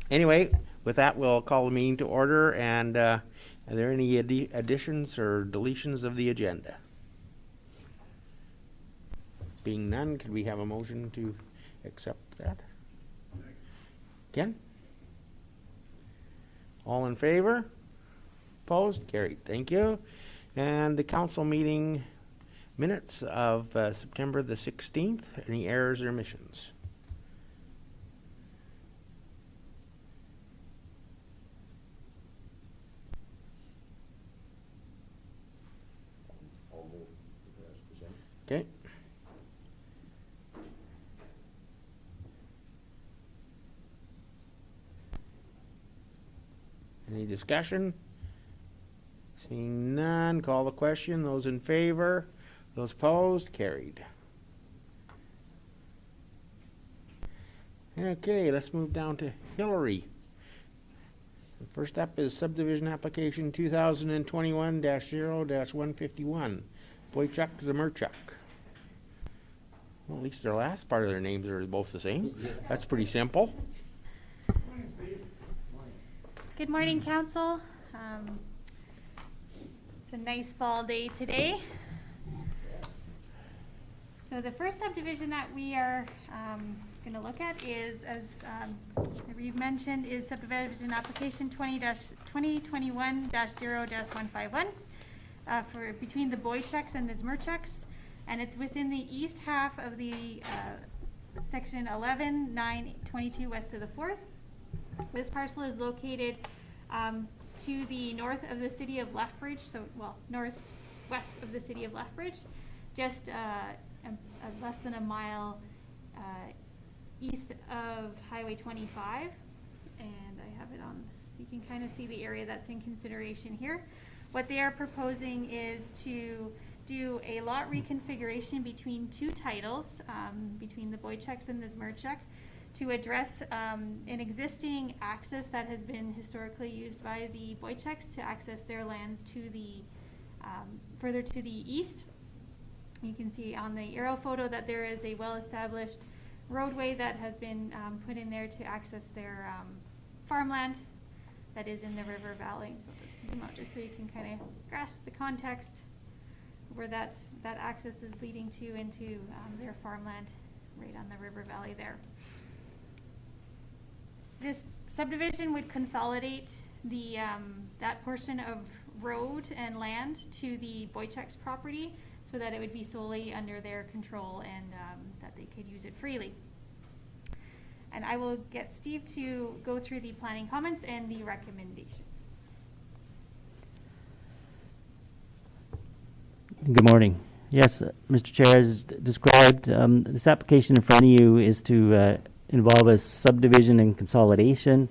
Anyway, with that, we'll call the meeting to order. And are there any additions or deletions of the agenda? Being none, could we have a motion to accept that? Ken? All in favor? Opposed? Carried. Thank you. And the council meeting minutes of September the 16th. Any errors or omissions? Okay. Any discussion? Seeing none, call the question. Those in favor? Those opposed? Carried. Okay, let's move down to Hillary. First up is subdivision application 2021-0-151. Boychuk, Zmurchuk. Well, at least their last part of their names are both the same. That's pretty simple. Good morning, Council. It's a nice fall day today. So the first subdivision that we are going to look at is, as we've mentioned, is subdivision application 2021-0-151 for between the Boychuks and the Zmurchuks, and it's within the east half of the section 11-9-22 west of the 4th. This parcel is located to the north of the city of Lethbridge, so, well, northwest of the city of Lethbridge, just less than a mile east of Highway 25. And I have it on, you can kind of see the area that's in consideration here. What they are proposing is to do a lot reconfiguration between two titles, between the Boychuks and the Zmurchuk, to address an existing access that has been historically used by the Boychuks to access their lands to the further to the east. You can see on the aerial photo that there is a well-established roadway that has been put in there to access their farmland that is in the river valley. So I'll just zoom out just so you can kind of grasp the context where that access is leading to into their farmland right on the river valley there. This subdivision would consolidate the that portion of road and land to the Boychuk's property so that it would be solely under their control and that they could use it freely. And I will get Steve to go through the planning comments and the recommendation. Good morning. Yes, Mr. Chair, as described, this application in front of you is to involve a subdivision and consolidation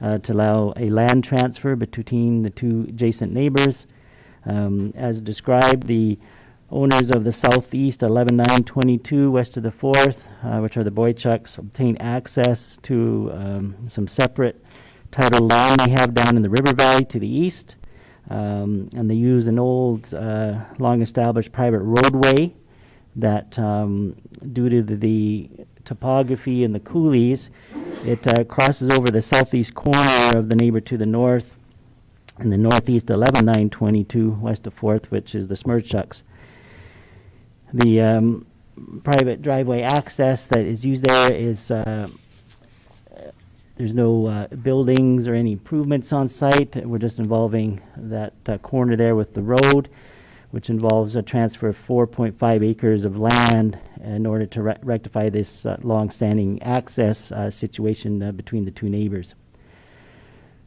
to allow a land transfer between the two adjacent neighbors. As described, the owners of the southeast 11-9-22 west of the 4th, which are the Boychuks, obtain access to some separate title land they have down in the river valley to the east. And they use an old, long-established private roadway that, due to the topography and the coulees, it crosses over the southeast corner of the neighbor to the north, and the northeast 11-9-22 west of 4th, which is the Zmurchuks. The private driveway access that is used there is there's no buildings or any improvements on site. We're just involving that corner there with the road, which involves a transfer of 4.5 acres of land in order to rectify this long-standing access situation between the two neighbors.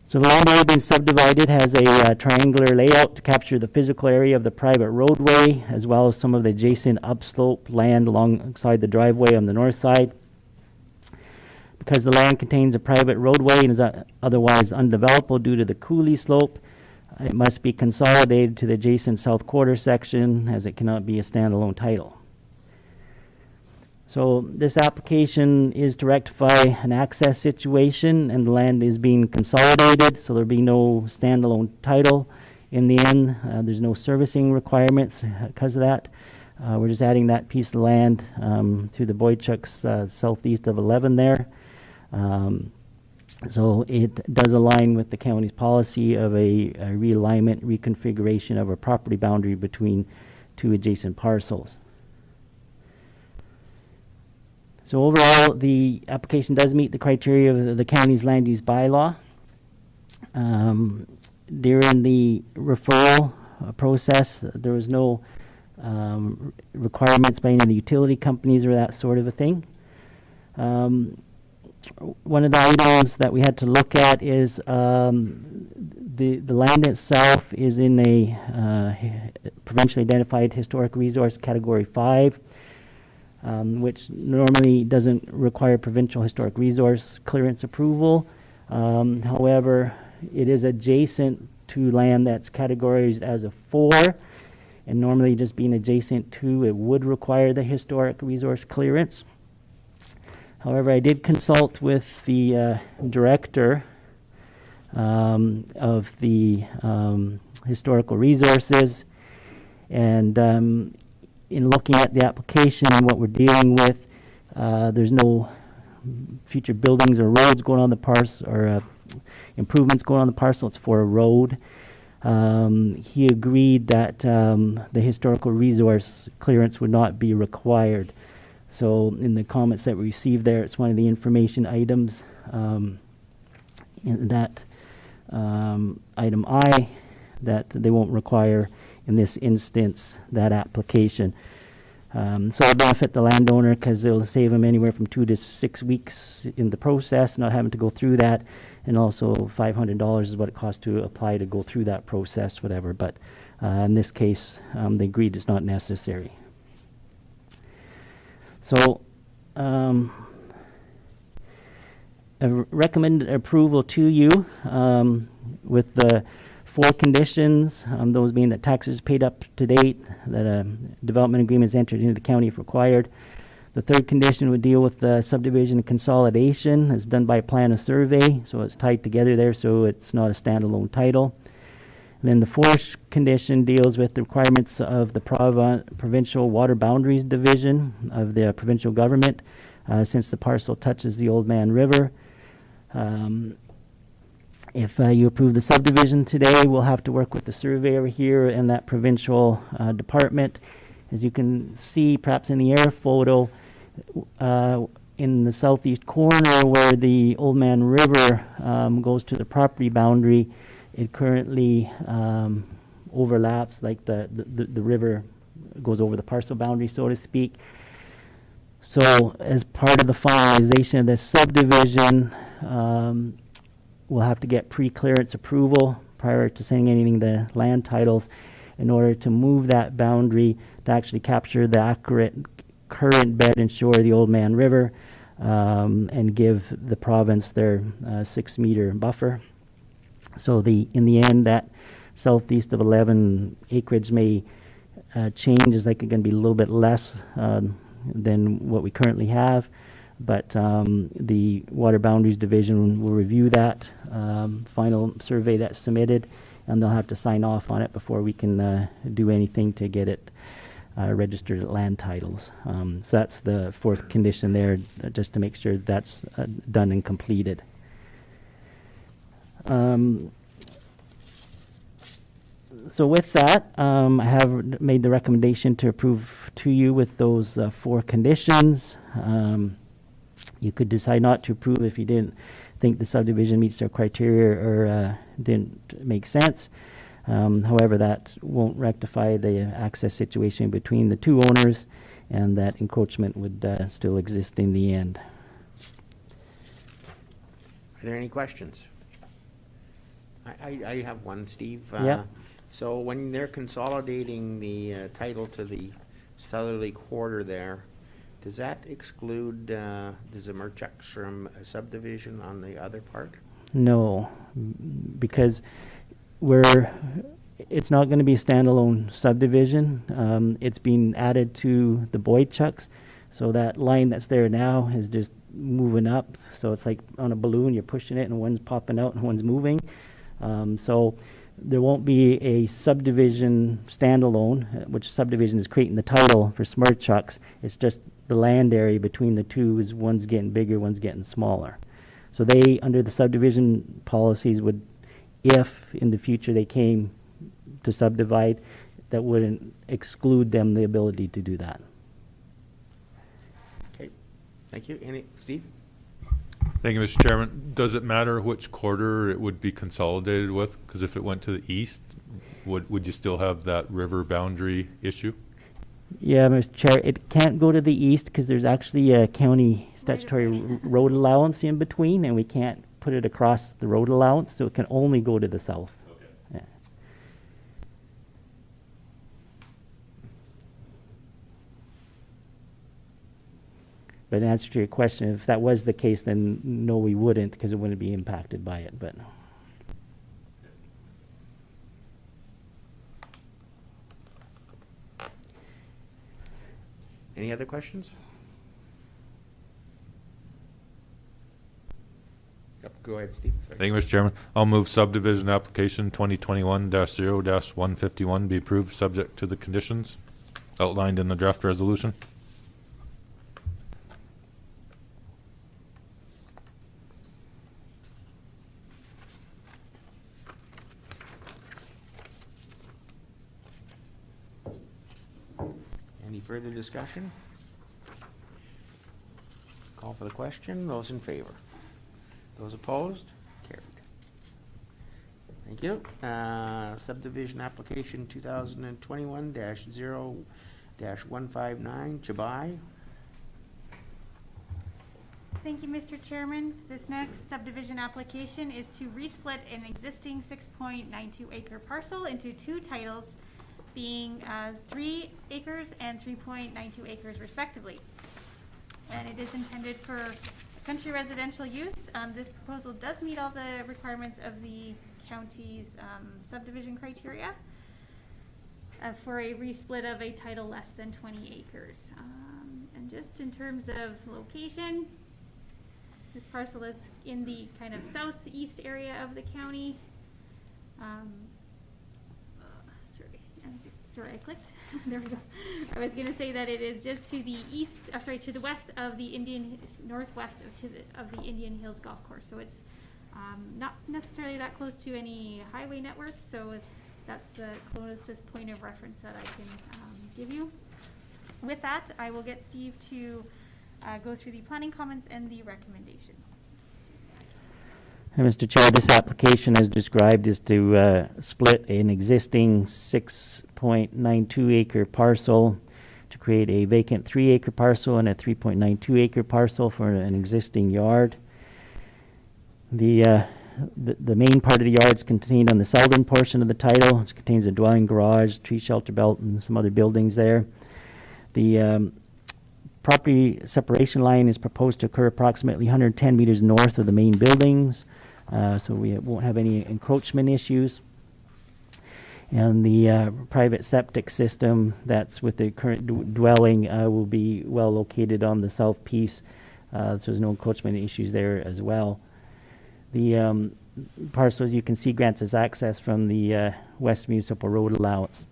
So the land area being subdivided has a triangular layout to capture the physical area of the private roadway, as well as some of the adjacent upslope land alongside the driveway on the north side. Because the land contains a private roadway and is otherwise undevelopable due to the coulee slope, it must be consolidated to the adjacent south quarter section, as it cannot be a standalone title. So this application is to rectify an access situation, and the land is being consolidated, so there'll be no standalone title in the end. There's no servicing requirements because of that. We're just adding that piece of land to the Boychuks southeast of 11 there. So it does align with the county's policy of a realignment, reconfiguration of a property boundary between two adjacent parcels. So overall, the application does meet the criteria of the county's land use bylaw. During the referral process, there was no requirements by any of the utility companies or that sort of a thing. One of the items that we had to look at is the land itself is in a provincially identified historic resource category 5, which normally doesn't require provincial historic resource clearance approval. However, it is adjacent to land that's categorized as a 4, and normally just being adjacent to it would require the historic resource clearance. However, I did consult with the director of the historical resources, and in looking at the application and what we're dealing with, there's no future buildings or roads going on the parcel, or improvements going on the parcel. It's for a road. He agreed that the historical resource clearance would not be required. So in the comments that we received there, it's one of the information items in that item I, that they won't require in this instance that application. So it'll benefit the landowner because it'll save them anywhere from 2 to 6 weeks in the process, not having to go through that, and also $500 is what it costs to apply to go through that process, whatever. But in this case, they agreed it's not necessary. So I recommend approval to you with the 4 conditions, those being that taxes paid up to date, that a development agreement is entered into the county if required. The 3rd condition would deal with the subdivision consolidation. It's done by plan of survey, so it's tied together there, so it's not a standalone title. And then the 4th condition deals with the requirements of the provincial water boundaries division of the provincial government, since the parcel touches the Old Man River. If you approve the subdivision today, we'll have to work with the surveyor here and that provincial department. As you can see, perhaps in the air photo, in the southeast corner where the Old Man River goes to the property boundary, it currently overlaps, like the river goes over the parcel boundary, so to speak. So as part of the finalization of this subdivision, we'll have to get pre-clearance approval prior to sending anything to land titles in order to move that boundary to actually capture the accurate current bed and shore of the Old Man River, and give the province their 6-meter buffer. So in the end, that southeast of 11 acreage may change. Is like going to be a little bit less than what we currently have, but the Water Boundaries Division will review that final survey that's submitted, and they'll have to sign off on it before we can do anything to get it registered at land titles. So that's the 4th condition there, just to make sure that's done and completed. So with that, I have made the recommendation to approve to you with those 4 conditions. You could decide not to approve if you didn't think the subdivision meets their criteria or didn't make sense. However, that won't rectify the access situation between the 2 owners, and that encroachment would still exist in the end. Are there any questions? I have one, Steve. Yeah. So when they're consolidating the title to the southerly quarter there, does that exclude the Zmurchuks from a subdivision on the other part? No, because it's not going to be a standalone subdivision. It's being added to the Boychuks, so that line that's there now is just moving up. So it's like on a balloon, you're pushing it and one's popping out and one's moving. So there won't be a subdivision standalone, which subdivision is creating the title for Zmurchuks. It's just the land area between the two is one's getting bigger, one's getting smaller. So they, under the subdivision policies, would, if in the future they came to subdivide, that wouldn't exclude them the ability to do that. Okay, thank you. Steve? Thank you, Mr. Chairman. Does it matter which quarter it would be consolidated with? Because if it went to the east, would you still have that river boundary issue? Yeah, Mr. Chair, it can't go to the east because there's actually a county statutory road allowance in between, and we can't put it across the road allowance, so it can only go to the south. Okay. Yeah. But in answer to your question, if that was the case, then no, we wouldn't, because it wouldn't be impacted by it, but. Any other questions? Yep, go ahead, Steve. Sorry. Thank you, Mr. Chairman. I'll move subdivision application 2021-0-151 be approved, subject to the conditions outlined in the draft resolution. Any further discussion? Call for the question. Those in favor? Those opposed? Carried. Thank you. Subdivision application 2021-0-159, Chabay. Thank you, Mr. Chairman. This next subdivision application is to resplit an existing 6.92 acre parcel into two titles, being 3 acres and 3.92 acres respectively. And it is intended for country residential use. This proposal does meet all the requirements of the county's subdivision criteria for a resplit of a title less than 20 acres. And just in terms of location, this parcel is in the kind of southeast area of the county. Sorry, I clicked. There we go. I was going to say that it is just to the east, to the west of the northwest of the Indian Hills Golf Course. So it's not necessarily that close to any highway networks. So that's the closest point of reference that I can give you. With that, I will get Steve to go through the planning comments and the recommendation. Mr. Chair, this application as described is to split an existing 6.92 acre parcel to create a vacant 3 acre parcel and a 3.92 acre parcel for an existing yard. The main part of the yard is contained on the southern portion of the title. It contains a dwelling, garage, tree shelter belt, and some other buildings there. The property separation line is proposed to occur approximately 110 meters north of the main buildings, so we won't have any encroachment issues. And the private septic system that's with the current dwelling will be well located on the south piece, so there's no encroachment issues there as well. The parcel, as you can see, grants us access from the West Municipal Road allowance.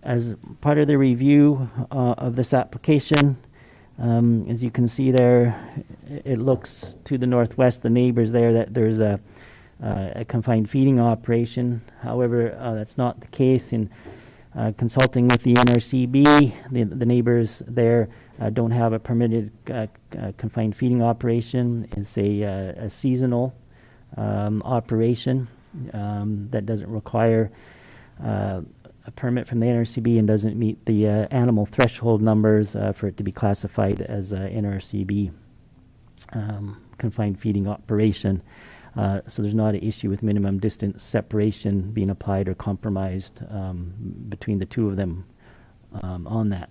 As part of the review of this application, as you can see there, it looks to the northwest, the neighbors there, that there's a confined feeding operation. However, that's not the case. In consulting with the NRCB, the neighbors there don't have a permitted confined feeding operation. It's a seasonal operation that doesn't require a permit from the NRCB and doesn't meet the animal threshold numbers for it to be classified as a NRCB confined feeding operation. So there's not an issue with minimum distance separation being applied or compromised between the two of them on that.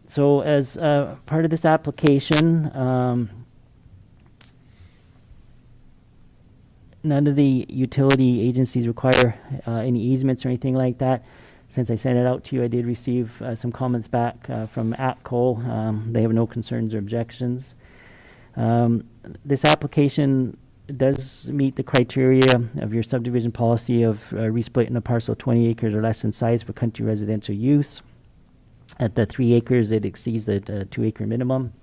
So as part of this application, none of the utility agencies require any easements or anything like that. Since I sent it out to you, I did receive some comments back from APCO. They have no concerns or objections. This application does meet the criteria of your subdivision policy of resplitting a parcel 20 acres or less in size for country residential use. At the 3 acres, it exceeds the 2 acre minimum.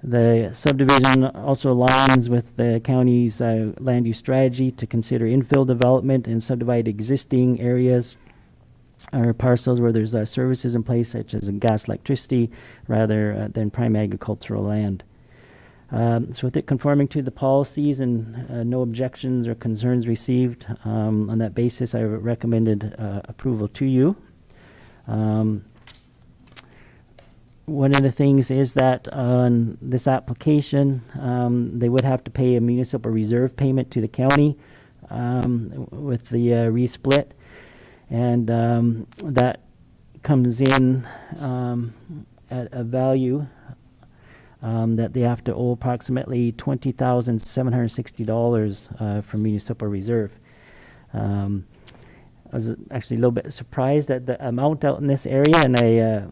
The subdivision also aligns with the county's land use strategy to consider infill development and subdivide existing areas or parcels where there's services in place such as gas, electricity, rather than prime agricultural land. So with it conforming to the policies and no objections or concerns received, on that basis I recommended approval to you. One of the things is that on this application, they would have to pay a municipal reserve payment to the county with the resplit, and that comes in at a value that they have to owe approximately $20,760 for municipal reserve. I was actually a little bit surprised at the amount out in this area, and I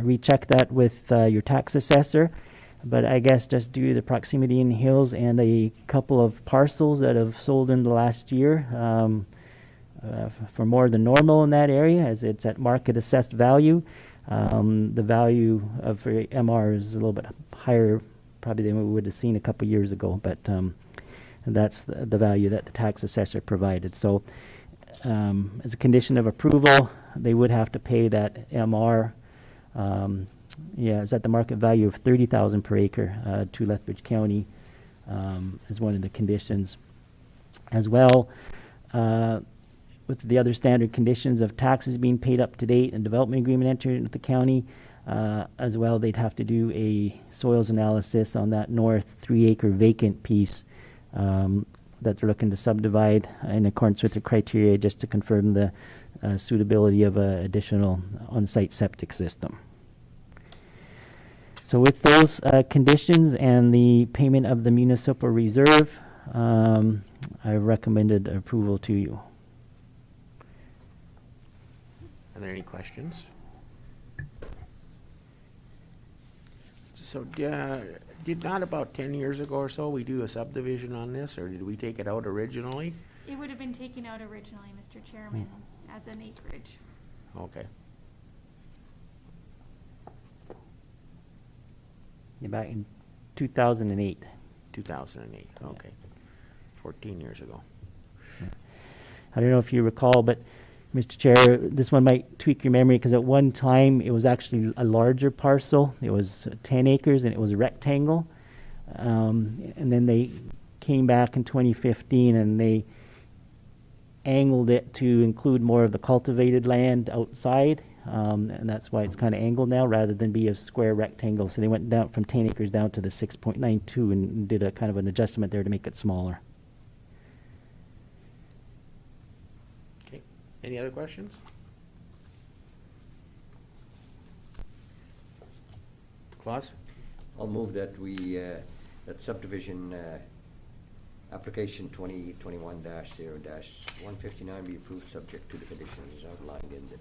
rechecked that with your tax assessor. But I guess just due to the proximity in the hills and a couple of parcels that have sold in the last year for more than normal in that area, as it's at market assessed value, the value of MR is a little bit higher probably than we would have seen a couple years ago. But that's the value that the tax assessor provided. So as a condition of approval, they would have to pay that MR. It's at the market value of $30,000 per acre to Lethbridge County as one of the conditions. As well, with the other standard conditions of taxes being paid up to date and development agreement entered with the county, as well, they'd have to do a soils analysis on that north 3-acre vacant piece that they're looking to subdivide in accordance with the criteria, just to confirm the suitability of an additional on-site septic system. So with those conditions and the payment of the municipal reserve, I recommended approval to you. Are there any questions? So did not about 10 years ago or so we do a subdivision on this, or did we take it out originally? It would have been taken out originally, Mr. Chairman, as an acreage. Okay. Back in 2008. 2008, okay. 14 years ago. I don't know if you recall, but Mr. Chair, this one might tweak your memory, because at one time it was actually a larger parcel. It was 10 acres and it was a rectangle. And then they came back in 2015 and they angled it to include more of the cultivated land outside. And that's why it's kind of angled now rather than be a square rectangle. So they went down from 10 acres down to the 6.92 and did a kind of an adjustment there to make it smaller. Okay. Any other questions? Claus? I'll move that that subdivision application 2021-0-159 be approved subject to the conditions as outlined in the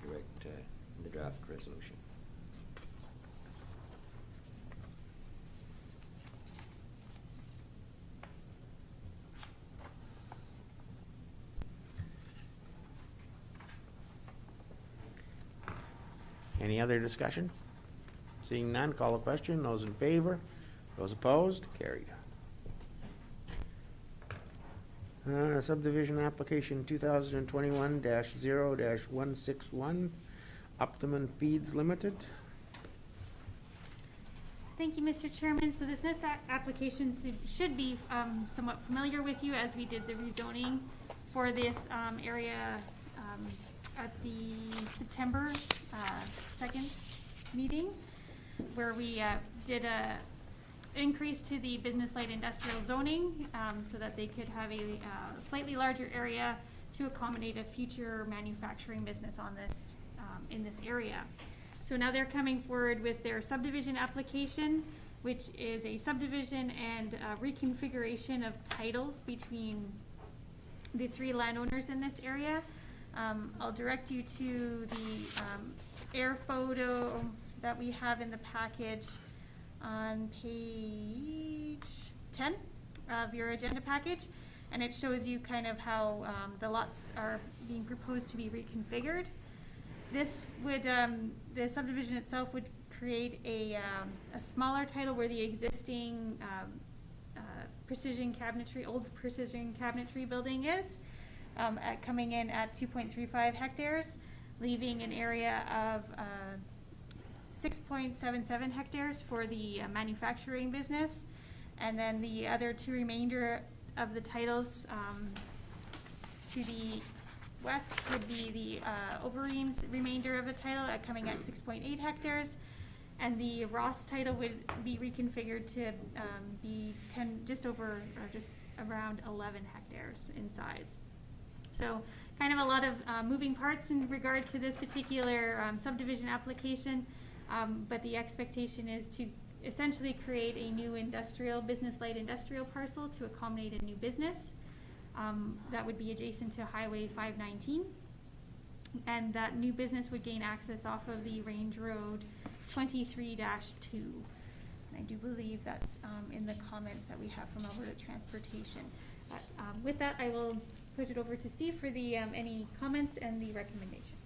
draft resolution. Any other discussion? Seeing none, call the question. Those in favor? Those opposed? Carried. Subdivision application 2021-0-161, Optimum Feeds Limited. Thank you, Mr. Chairman. So this next application should be somewhat familiar with you, as we did the rezoning for this area at the September 2nd meeting, where we did a increase to the business light industrial zoning so that they could have a slightly larger area to accommodate a future manufacturing business on this in this area. So now they're coming forward with their subdivision application, which is a subdivision and reconfiguration of titles between the three landowners in this area. I'll direct you to the air photo that we have in the package on page 10 of your agenda package, and it shows you kind of how the lots are being proposed to be reconfigured. This would, the subdivision itself would create a smaller title where the existing old precision cabinetry building is, coming in at 2.35 hectares, leaving an area of 6.77 hectares for the manufacturing business, and then the other two remainder of the titles to the west would be the Overeem's remainder of the title coming at 6.8 hectares, and the Ross title would be reconfigured to be just around 11 hectares in size. So kind of a lot of moving parts in regard to this particular subdivision application, but the expectation is to essentially create a new light industrial parcel to accommodate a new business that would be adjacent to Highway 519. And that new business would gain access off of the Range Road 23-2. And I do believe that's in the comments that we have from Alberta Transportation. But with that, I will put it over to Steve for the any comments and the recommendation.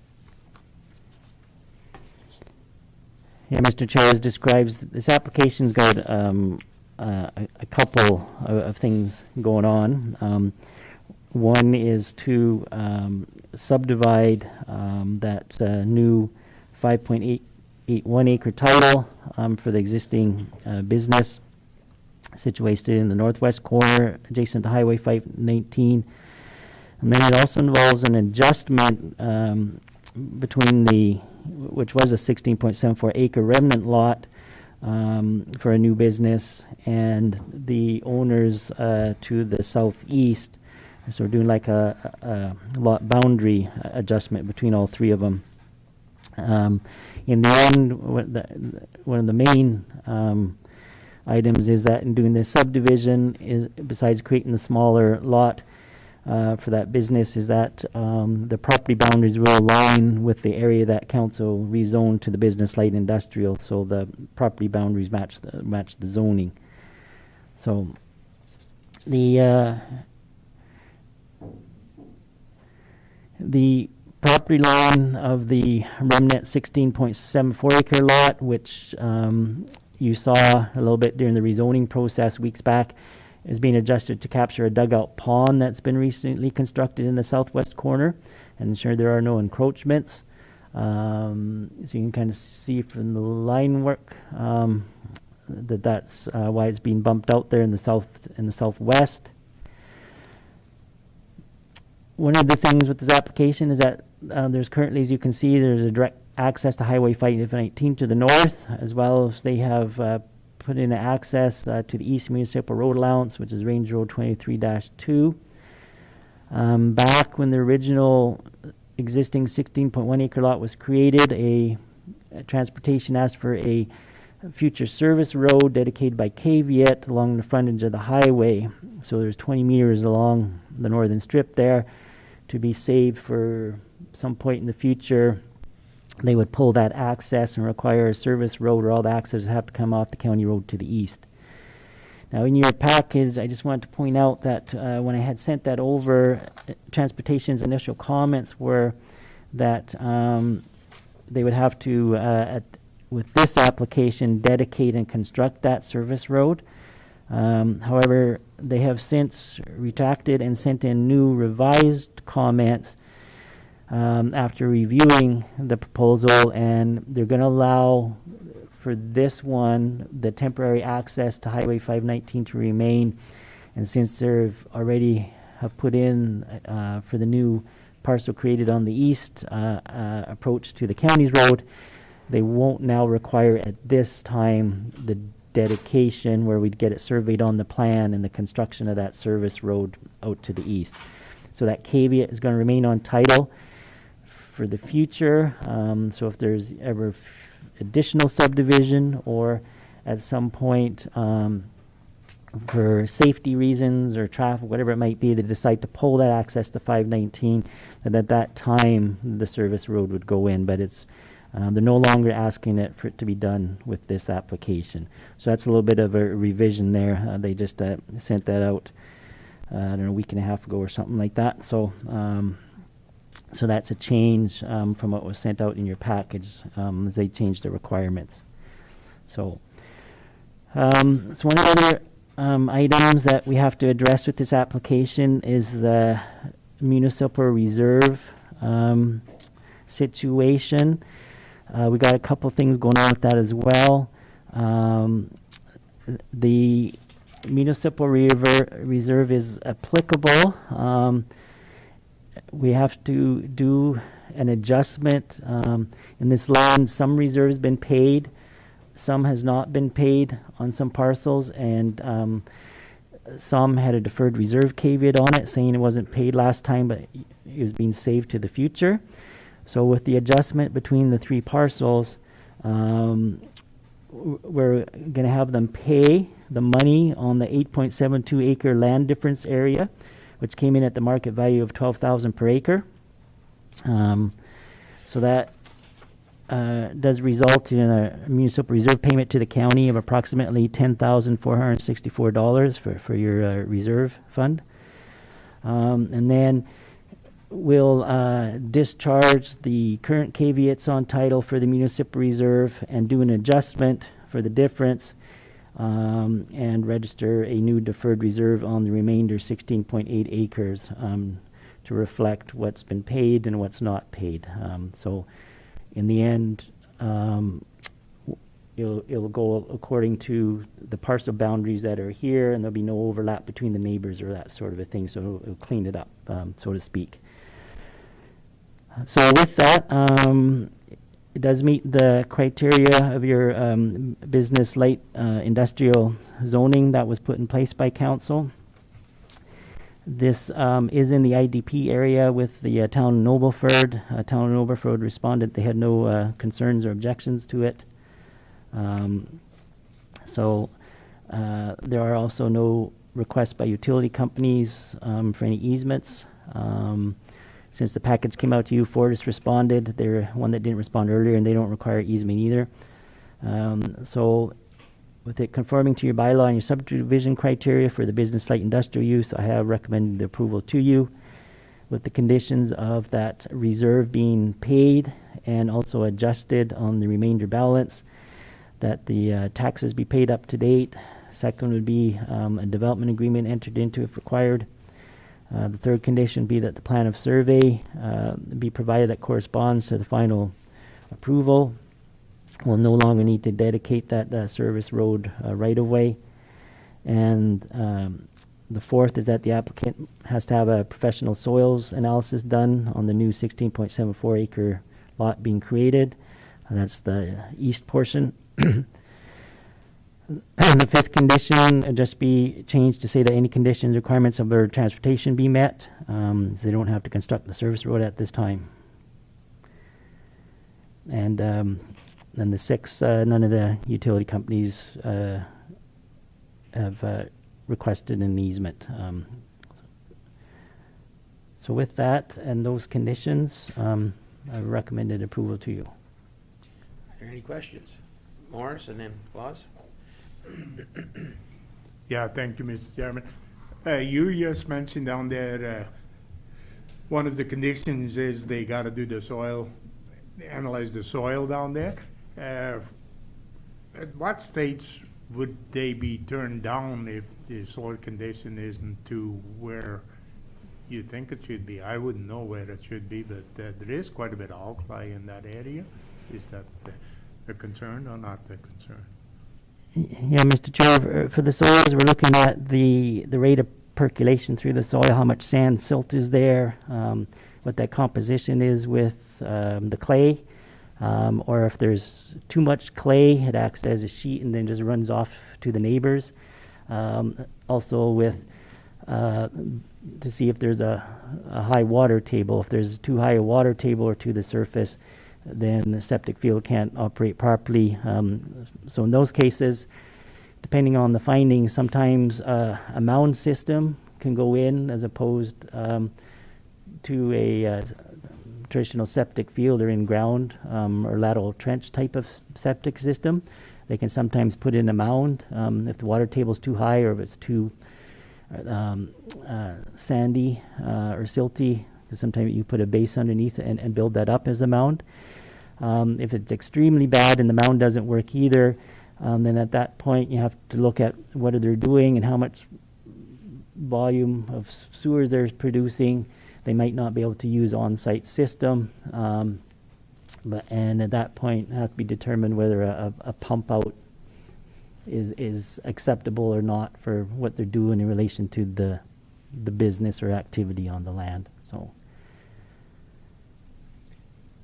Yeah, Mr. Chair, as describes, this application's got a couple of things going on. One is to subdivide that new 5.81 acre title for the existing business situated in the northwest corner adjacent to Highway 519. And then it also involves an adjustment between which was a 16.74 acre remnant lot for a new business, and the owners to the southeast. So we're doing like a lot boundary adjustment between all three of them. In the end, one of the main items is that in doing this subdivision, is besides creating the smaller lot for that business, is that the property boundaries will align with the area that council rezoned to the business light industrial, so the property boundaries match the zoning. So the property line of the remnant 16.74 acre lot, which you saw a little bit during the rezoning process weeks back, is being adjusted to capture a dugout pond that's been recently constructed in the southwest corner and ensure there are no encroachments. So you can kind of see from the line work that's why it's being bumped out there in the southwest. One of the things with this application is that there's currently, as you can see, there's a direct access to Highway 519 to the north, as well as they have put in access to the East Municipal Road Allowance, which is Range Road 23-2. Back when the original existing 16.1 acre lot was created, a transportation asked for a future service road dedicated by caveat along the frontage of the highway. So there's 20 meters along the northern strip there to be saved for some point in the future. They would pull that access and require a service road, or all the access would have to come off the county road to the east. Now in your package, I just wanted to point out that when I had sent that over, Transportation's initial comments were that they would have to, with this application, dedicate and construct that service road. However, they have since retracted and sent in new revised comments after reviewing the proposal, and they're going to allow for this one the temporary access to Highway 519 to remain. And since they've already have put in for the new parcel created on the east approach to the county's road, they won't now require at this time the dedication where we'd get it surveyed on the plan and the construction of that service road out to the east. So that caveat is going to remain on title for the future. So if there's ever additional subdivision, or at some point for safety reasons or traffic, whatever it might be, they decide to pull that access to 519, then at that time the service road would go in. But it's they're no longer asking it for it to be done with this application. So that's a little bit of a revision there. They just sent that out I don't know, a week and a half ago or something like that. So so that's a change from what was sent out in your package as they changed the requirements. So one of the other items that we have to address with this application is the municipal reserve situation. We got a couple things going on with that as well. The municipal reserve is applicable. We have to do an adjustment in this land. Some reserves been paid, some has not been paid on some parcels, and some had a deferred reserve caveat on it saying it wasn't paid last time, but it was being saved to the future. So with the adjustment between the three parcels, we're going to have them pay the money on the 8.72 acre land difference area, which came in at the market value of $12,000 per acre. So that does result in a municipal reserve payment to the county of approximately $10,464 for your reserve fund. And then we'll discharge the current caveats on title for the municipal reserve and do an adjustment for the difference, and register a new deferred reserve on the remainder 16.8 acres to reflect what's been paid and what's not paid. So in the end, it'll go according to the parcel boundaries that are here, and there'll be no overlap between the neighbors or that sort of a thing, so it'll clean it up, so to speak. So with that, it does meet the criteria of your business light industrial zoning that was put in place by council. This is in the IDP area with the town of Nobleford. Town of Nobleford responded they had no concerns or objections to it. So there are also no requests by utility companies for any easements. Since the package came out to you, Fortis responded. They're one that didn't respond earlier, and they don't require easement either. So with it conforming to your bylaw and your subdivision criteria for the business light industrial use, I have recommended the approval to you with the conditions of that reserve being paid and also adjusted on the remainder balance, that the taxes be paid up to date. Second would be a development agreement entered into if required. The third condition would be that the plan of survey be provided that corresponds to the final approval. We'll no longer need to dedicate that service road right of way. And the fourth is that the applicant has to have a professional soils analysis done on the new 16.74 acre lot being created. That's the east portion. The fifth condition would just be changed to say that any conditions, requirements of their transportation be met. So they don't have to construct the service road at this time. And then the sixth, none of the utility companies have requested an easement. So with that and those conditions, I recommended approval to you. Are there any questions? Morris and then Claus? Yeah, thank you, Mr. Chairman. You just mentioned down there, one of the conditions is they got to do the soil, analyze the soil down there. At what stage would they be turned down if the soil condition isn't to where you think it should be? I wouldn't know where it should be, but there is quite a bit of alkali in that area. Is that a concern or not a concern? Yeah, Mr. Chair, for the soils, we're looking at the rate of percolation through the soil, how much sand silt is there, what that composition is with the clay, or if there's too much clay, it acts as a sheet and then just runs off to the neighbors. Also with to see if there's a high water table. If there's too high a water table or to the surface, then the septic field can't operate properly. So in those cases, depending on the findings, sometimes a mound system can go in as opposed to a traditional septic field or in-ground or lateral trench type of septic system. They can sometimes put in a mound if the water table is too high or if it's too sandy or silty. Sometimes you put a base underneath and build that up as a mound. If it's extremely bad and the mound doesn't work either, then at that point, you have to look at what are they doing and how much volume of sewers they're producing. They might not be able to use on-site system. And at that point, it has to be determined whether a pump out is acceptable or not for what they're doing in relation to the business or activity on the land. So,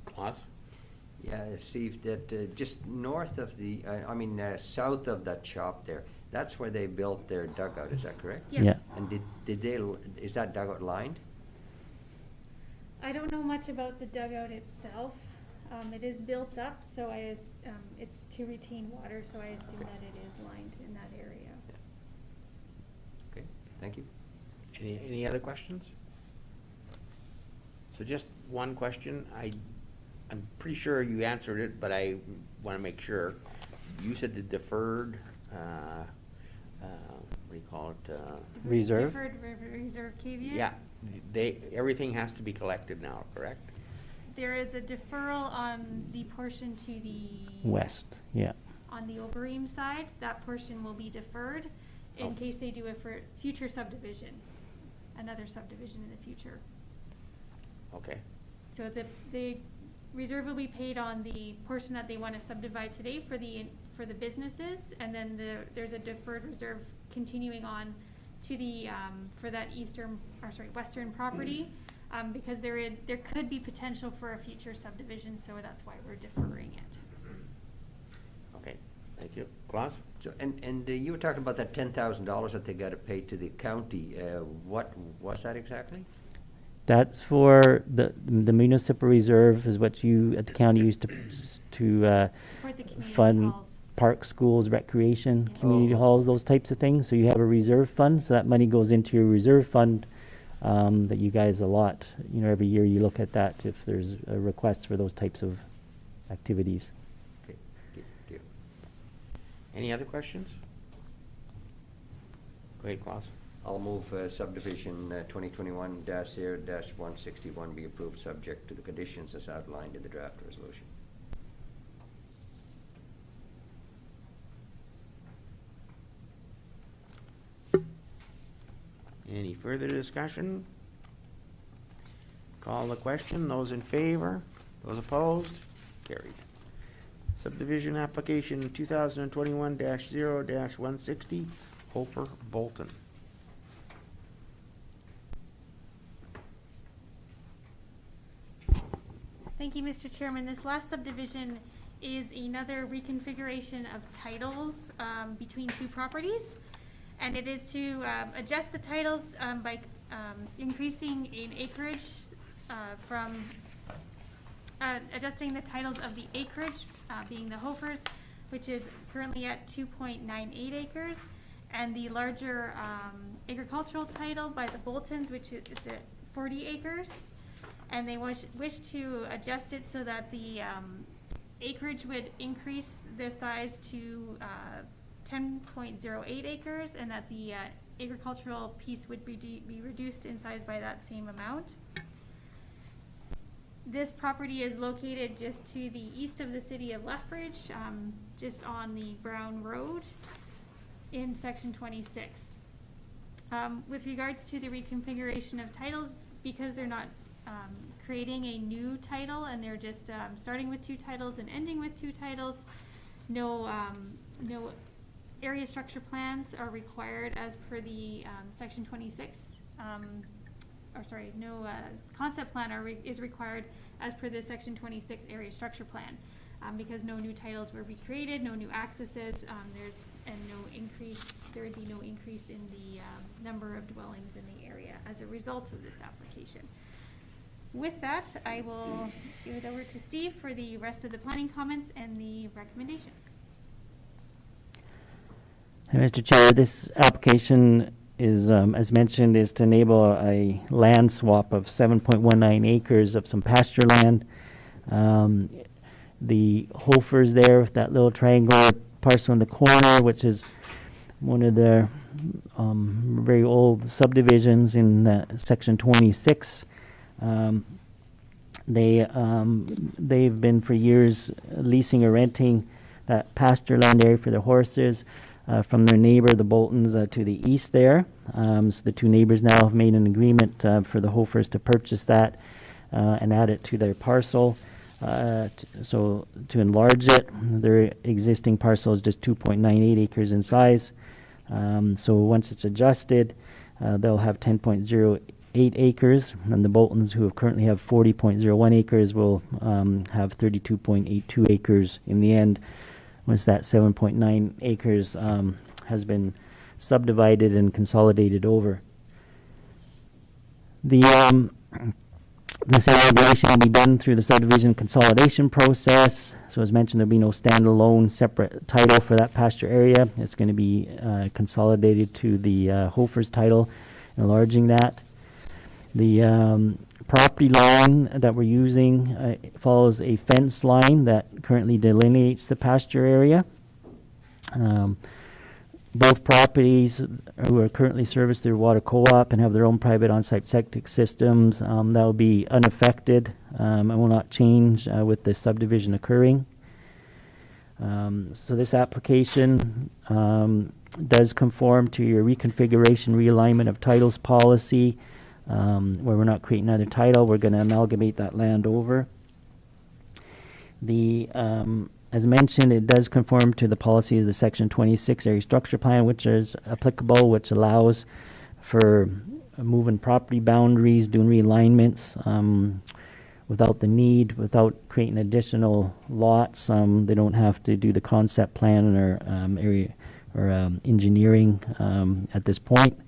Claus? Yeah, Steve, that just north of the, south of that shop there, that's where they built their dugout, is that correct? Yeah. yeah. And did they, is that dugout lined? I don't know much about the dugout itself. It is built up, so it's to retain water, so I assume that it is lined in that area. Okay, thank you. Any other questions? So just one question. I'm pretty sure you answered it, but I want to make sure. You said the deferred, what do you call it? Reserve? Deferred reserve caveat? Yeah, everything has to be collected now, correct? There is a deferral on the portion to the West, yeah. on the Overeem side. That portion will be deferred in Oh. case they do it for future subdivision, another subdivision in the future. Okay, So the reserve will be paid on the portion that they want to subdivide today for the businesses, and then there's a deferred reserve continuing on to the for that western property, because there could be potential for a future subdivision, so that's why we're deferring it. okay, thank you. Claus? So, and you were talking about that $10,000 that they got to pay to the county. What was that exactly? That's for the municipal reserve is what you at the county used to Support the community fund halls. park, schools, recreation, Yeah. community Oh. halls, those types of things. So you have a reserve fund, so that money goes into your reserve fund that you guys allot. You know, every year you look at that if there's a request for those types of activities. Okay, thank you. Any other questions? Go ahead, Claus. I'll move subdivision 2021-0-161 be approved, subject to the conditions as outlined in the draft resolution. Any further discussion? Call the question. Those in favor? Those opposed? Carried. Subdivision application 2021-0-160, Hofer, Boulton. Thank you, Mr. Chairman. This last subdivision is another reconfiguration of titles between two properties. And it is to adjust the titles by increasing in acreage from adjusting the titles of the acreage, being the Hofers, which is currently at 2.98 acres, and the larger agricultural title by the Boultons, which is at 40 acres. And they wish to adjust it so that the acreage would increase the size to 10.08 acres, and that the agricultural piece would be reduced in size by that same amount. This property is located just to the east of the city of Lethbridge, just on the Brown Road in section 26. With regards to the reconfiguration of titles, because they're not creating a new title and they're just starting with two titles and ending with two titles, no area structure plans are required as per the section 26, no concept plan is required as per the section 26 area structure plan, because no new titles will be created, no new accesses, there would be no increase in the number of dwellings in the area as a result of this application. With that, I will give it over to Steve for the rest of the planning comments and the recommendation. Hey, Mr. Chair, this application is, as mentioned, is to enable a land swap of 7.19 acres of some pasture land. The Hofers there with that little triangular parcel in the corner, which is one of the very old subdivisions in section 26. They've been for years leasing or renting that pasture land area for their horses from their neighbor, the Boultons, to the east there. So the two neighbors now have made an agreement for the Hofers to purchase that and add it to their parcel. So to enlarge it, their existing parcel is just 2.98 acres in size. So once it's adjusted, they'll have 10.08 acres, and the Boultons, who currently have 40.01 acres, will have 32.82 acres in the end, once that 7.9 acres has been subdivided and consolidated over. This elaboration will be done through the subdivision consolidation process. So as mentioned, there'll be no standalone separate title for that pasture area. It's going to be consolidated to the Hofer's title, enlarging that. The property line that we're using follows a fence line that currently delineates the pasture area. Both properties who are currently serviced through water co-op and have their own private on-site septic systems, that will be unaffected and will not change with the subdivision occurring. So this application does conform to your reconfiguration realignment of titles policy, where we're not creating another title. We're going to amalgamate that land over. As mentioned, it does conform to the policy of the Section 26 area structure plan, which is applicable, which allows for moving property boundaries, doing realignments without creating additional lots. They don't have to do the concept plan or area or engineering at this point.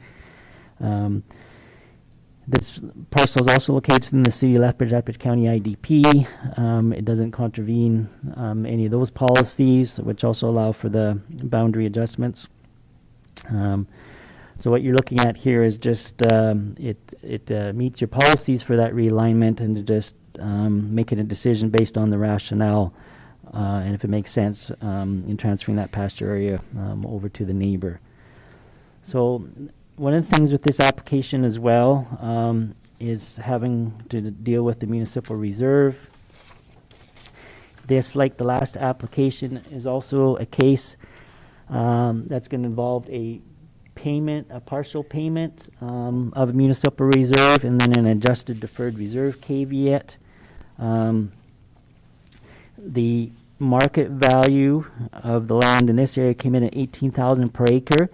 This parcel is also located in the city of Lethbridge County IDP. It doesn't contravene any of those policies, which also allow for the boundary adjustments. So what you're looking at here is just it meets your policies for that realignment, and to just making a decision based on the rationale and if it makes sense in transferring that pasture area over to the neighbor. So one of the things with this application as well is having to deal with the municipal reserve. This, like the last application, is also a case that's going to involve a partial payment of a municipal reserve, and then an adjusted deferred reserve caveat. The market value of the land in this area came in at $18,000 per acre.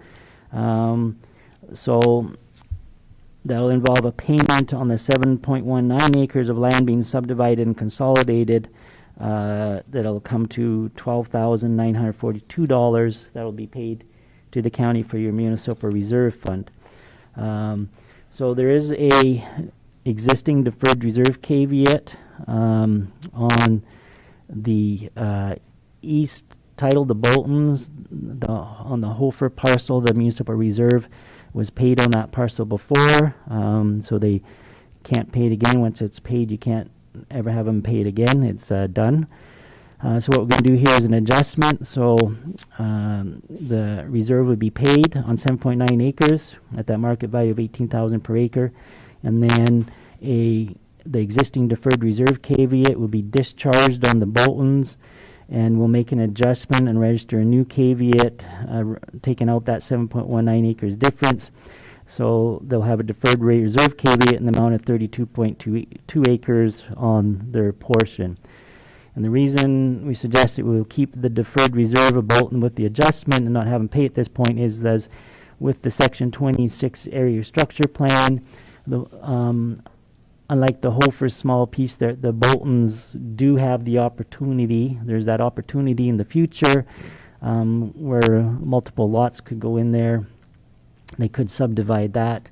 So that'll involve a payment on the 7.19 acres of land being subdivided and consolidated. That'll come to $12,942. That'll be paid to the county for your municipal reserve fund. So there is a existing deferred reserve caveat on the east title, the Boltons, on the Hofer parcel. The municipal reserve was paid on that parcel before, so they can't pay it again. Once it's paid, you can't ever have them paid again. It's done. So what we're going to do here is an adjustment. So the reserve would be paid on 7.9 acres at that market value of $18,000 per acre, and then the existing deferred reserve caveat will be discharged on the Boltons, and we'll make an adjustment and register a new caveat, taking out that 7.19 acres difference. So they'll have a deferred reserve caveat in the amount of 32.22 acres on their portion. And the reason we suggest that we'll keep the deferred reserve of Boulton with the adjustment and not have them pay at this point is that with the Section 26 area structure plan, unlike the Hofer small piece, the Boltons do have the opportunity. There's that opportunity in the future where multiple lots could go in there. They could subdivide that.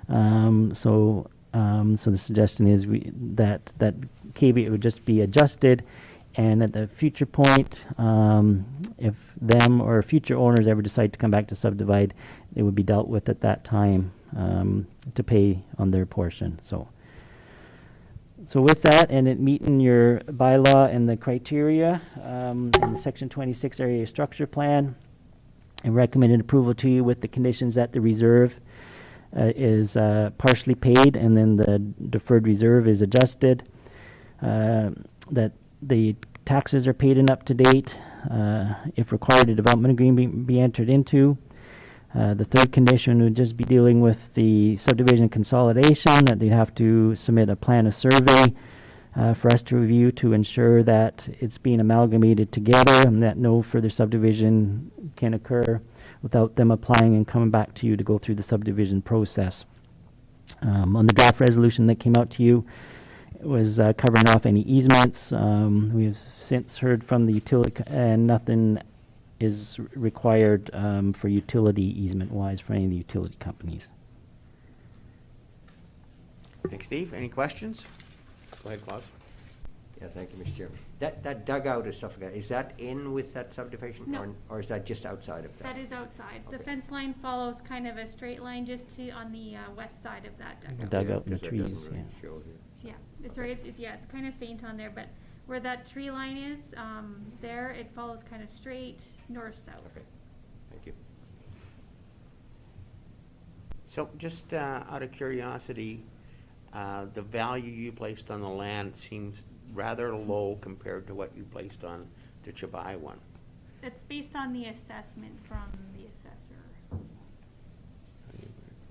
So the suggestion is that caveat would just be adjusted, and at the future point, if them or future owners ever decide to come back to subdivide, it would be dealt with at that time to pay on their portion. So with that, and it meeting your bylaw and the criteria in the Section 26 area structure plan, I recommended approval to you with the conditions that the reserve is partially paid, and then the deferred reserve is adjusted, that the taxes are paid and up to date, if required, a development agreement be entered into. The third condition would just be dealing with the subdivision consolidation, that they'd have to submit a plan of survey for us to review to ensure that it's being amalgamated together and that no further subdivision can occur without them applying and coming back to you to go through the subdivision process. On the draft resolution that came out to you, it was covering off any easements. We have since heard from the utility, and nothing is required for utility easement-wise for any of the utility companies. Thanks, Steve. Any questions? Go ahead, Claus. Yeah, thank you, Mr. Chairman. That dugout is stuff like that, is that in with that subdivision? No. Or is that just outside of that? That is outside. The Okay. fence line follows kind of a straight line just to, on the west side of that dugout. Dugout and the Because that doesn't trees, really yeah. show here. Yeah, it's right, yeah, it's kind of faint on there, but where that tree line is, there, it follows kind of straight north-south. Okay, thank you. So just out of curiosity, the value you placed on the land seems rather low compared to what you placed on the Chabay one. It's based on the assessment from the assessor.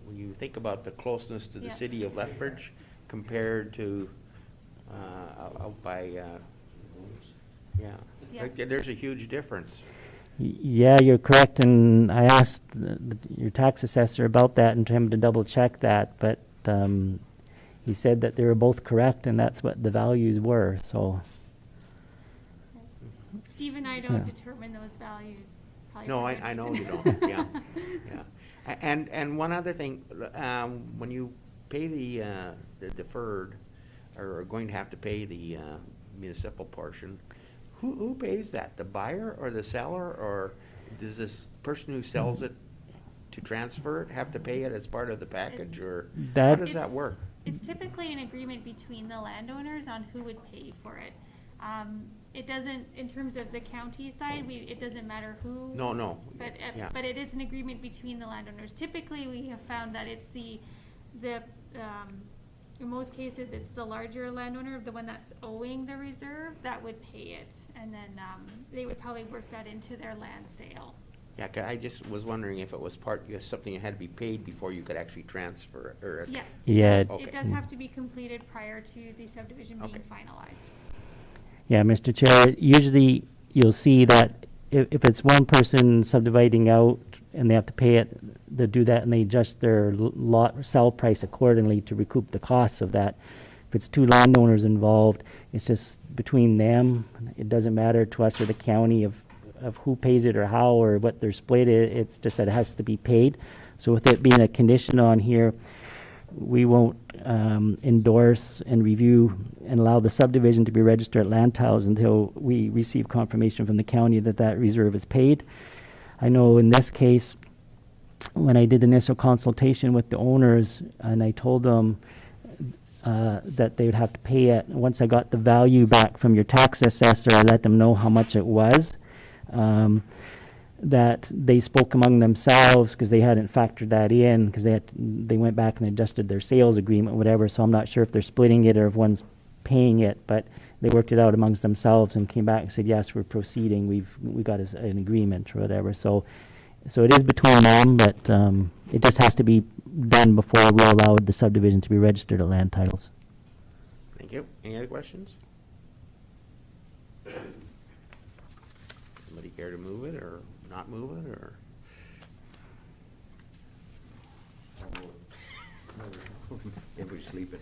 When you think about the closeness to the Yeah. city of Lethbridge compared to out by, yeah, Yeah. like, there's a huge difference. Yeah, you're correct, and I asked your tax assessor about that and him to double check that, but he said that they were both correct and that's what the values were, so. Steve and I don't Yeah. determine those values. Probably No, for I good know reason. you don't, yeah, yeah. And one other thing, when you pay the deferred, or are going to have to pay the municipal portion, who pays that? The buyer or the seller, or does this person who sells it to transfer it have to pay it as part of the package, or how That- does that It's- work? It's typically an agreement between the landowners on who would pay for it. It doesn't, in terms of the county side, it doesn't matter who. No, But, yeah. but it is an agreement between the landowners. Typically, we have found that it's in most cases, it's the larger landowner, the one that's owing the reserve, that would pay it. And then, they would probably work that into their land sale. Yeah, 'cause I just was wondering if it was something that had to be paid before you could actually transfer it, or. Yeah. Yeah. Okay. It does have to be completed prior to the subdivision being Okay. finalized. Yeah, Mr. Chair, usually you'll see that if it's one person subdividing out and they have to pay it, they'll do that and they adjust their lot sell price accordingly to recoup the costs of that. If it's two landowners involved, it's just between them. It doesn't matter to us or the county of who pays it or how or what their split is. It's just that it has to be paid. So with it being a condition on here, we won't endorse and review and allow the subdivision to be registered at land titles until we receive confirmation from the county that that reserve is paid. I know in this case, when I did the initial consultation with the owners and I told them that they would have to pay it, once I got the value back from your tax assessor, I let them know how much it was. That they spoke among themselves because they hadn't factored that in because they went back and adjusted their sales agreement, whatever. So I'm not sure if they're splitting it or if one's paying it, but they worked it out amongst themselves and came back and said, yes, we're proceeding. We got an agreement or whatever. So it is between them, but it just has to be done before we allow the subdivision to be registered at land titles. Thank you. Any other questions? Somebody care to move it or not move it, or? If we're sleeping.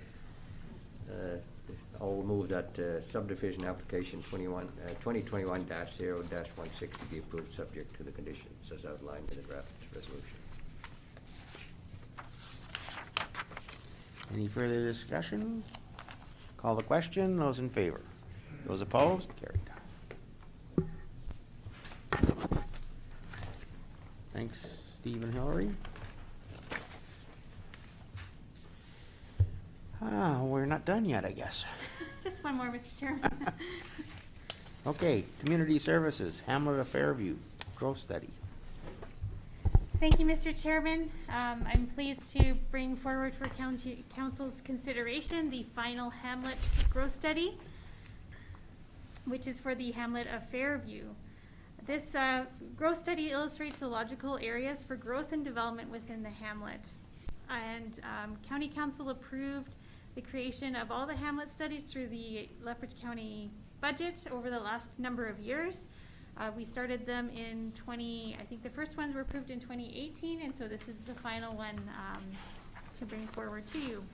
I'll move that subdivision application 2021-0-160 be approved, subject to the conditions as outlined in the draft resolution. Any further discussion? Call the question. Those in favor? Those opposed? Carried. Thanks, Steve and Hillary. We're not done yet, I guess. Just one more, Mr. Chairman. Okay, Community Services, Hamlet of Fairview, growth study. Thank you, Mr. Chairman. I'm pleased to bring forward for County Council's consideration the final Hamlet growth study, which is for the Hamlet of Fairview. This growth study illustrates the logical areas for growth and development within the hamlet. And County Council approved the creation of all the hamlet studies through the Lethbridge County budget over the last number of years. We started them in I think the first ones were approved in 2018, and so this is the final one to bring forward to you.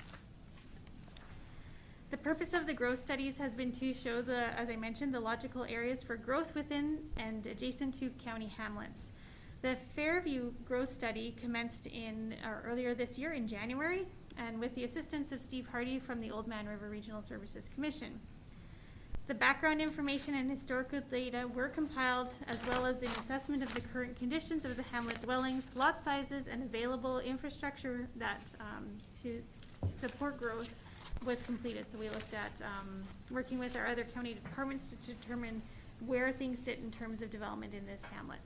The purpose of the growth studies has been to show as I mentioned, the logical areas for growth within and adjacent to county hamlets. The Fairview growth study commenced earlier this year in January, and with the assistance of Steve Hardy from the Old Man River Regional Services Commission. The background information and historical data were compiled, as well as an assessment of the current conditions of the hamlet dwellings, lot sizes, and available infrastructure that to support growth was completed. So we looked at working with our other county departments to determine where things sit in terms of development in this hamlet.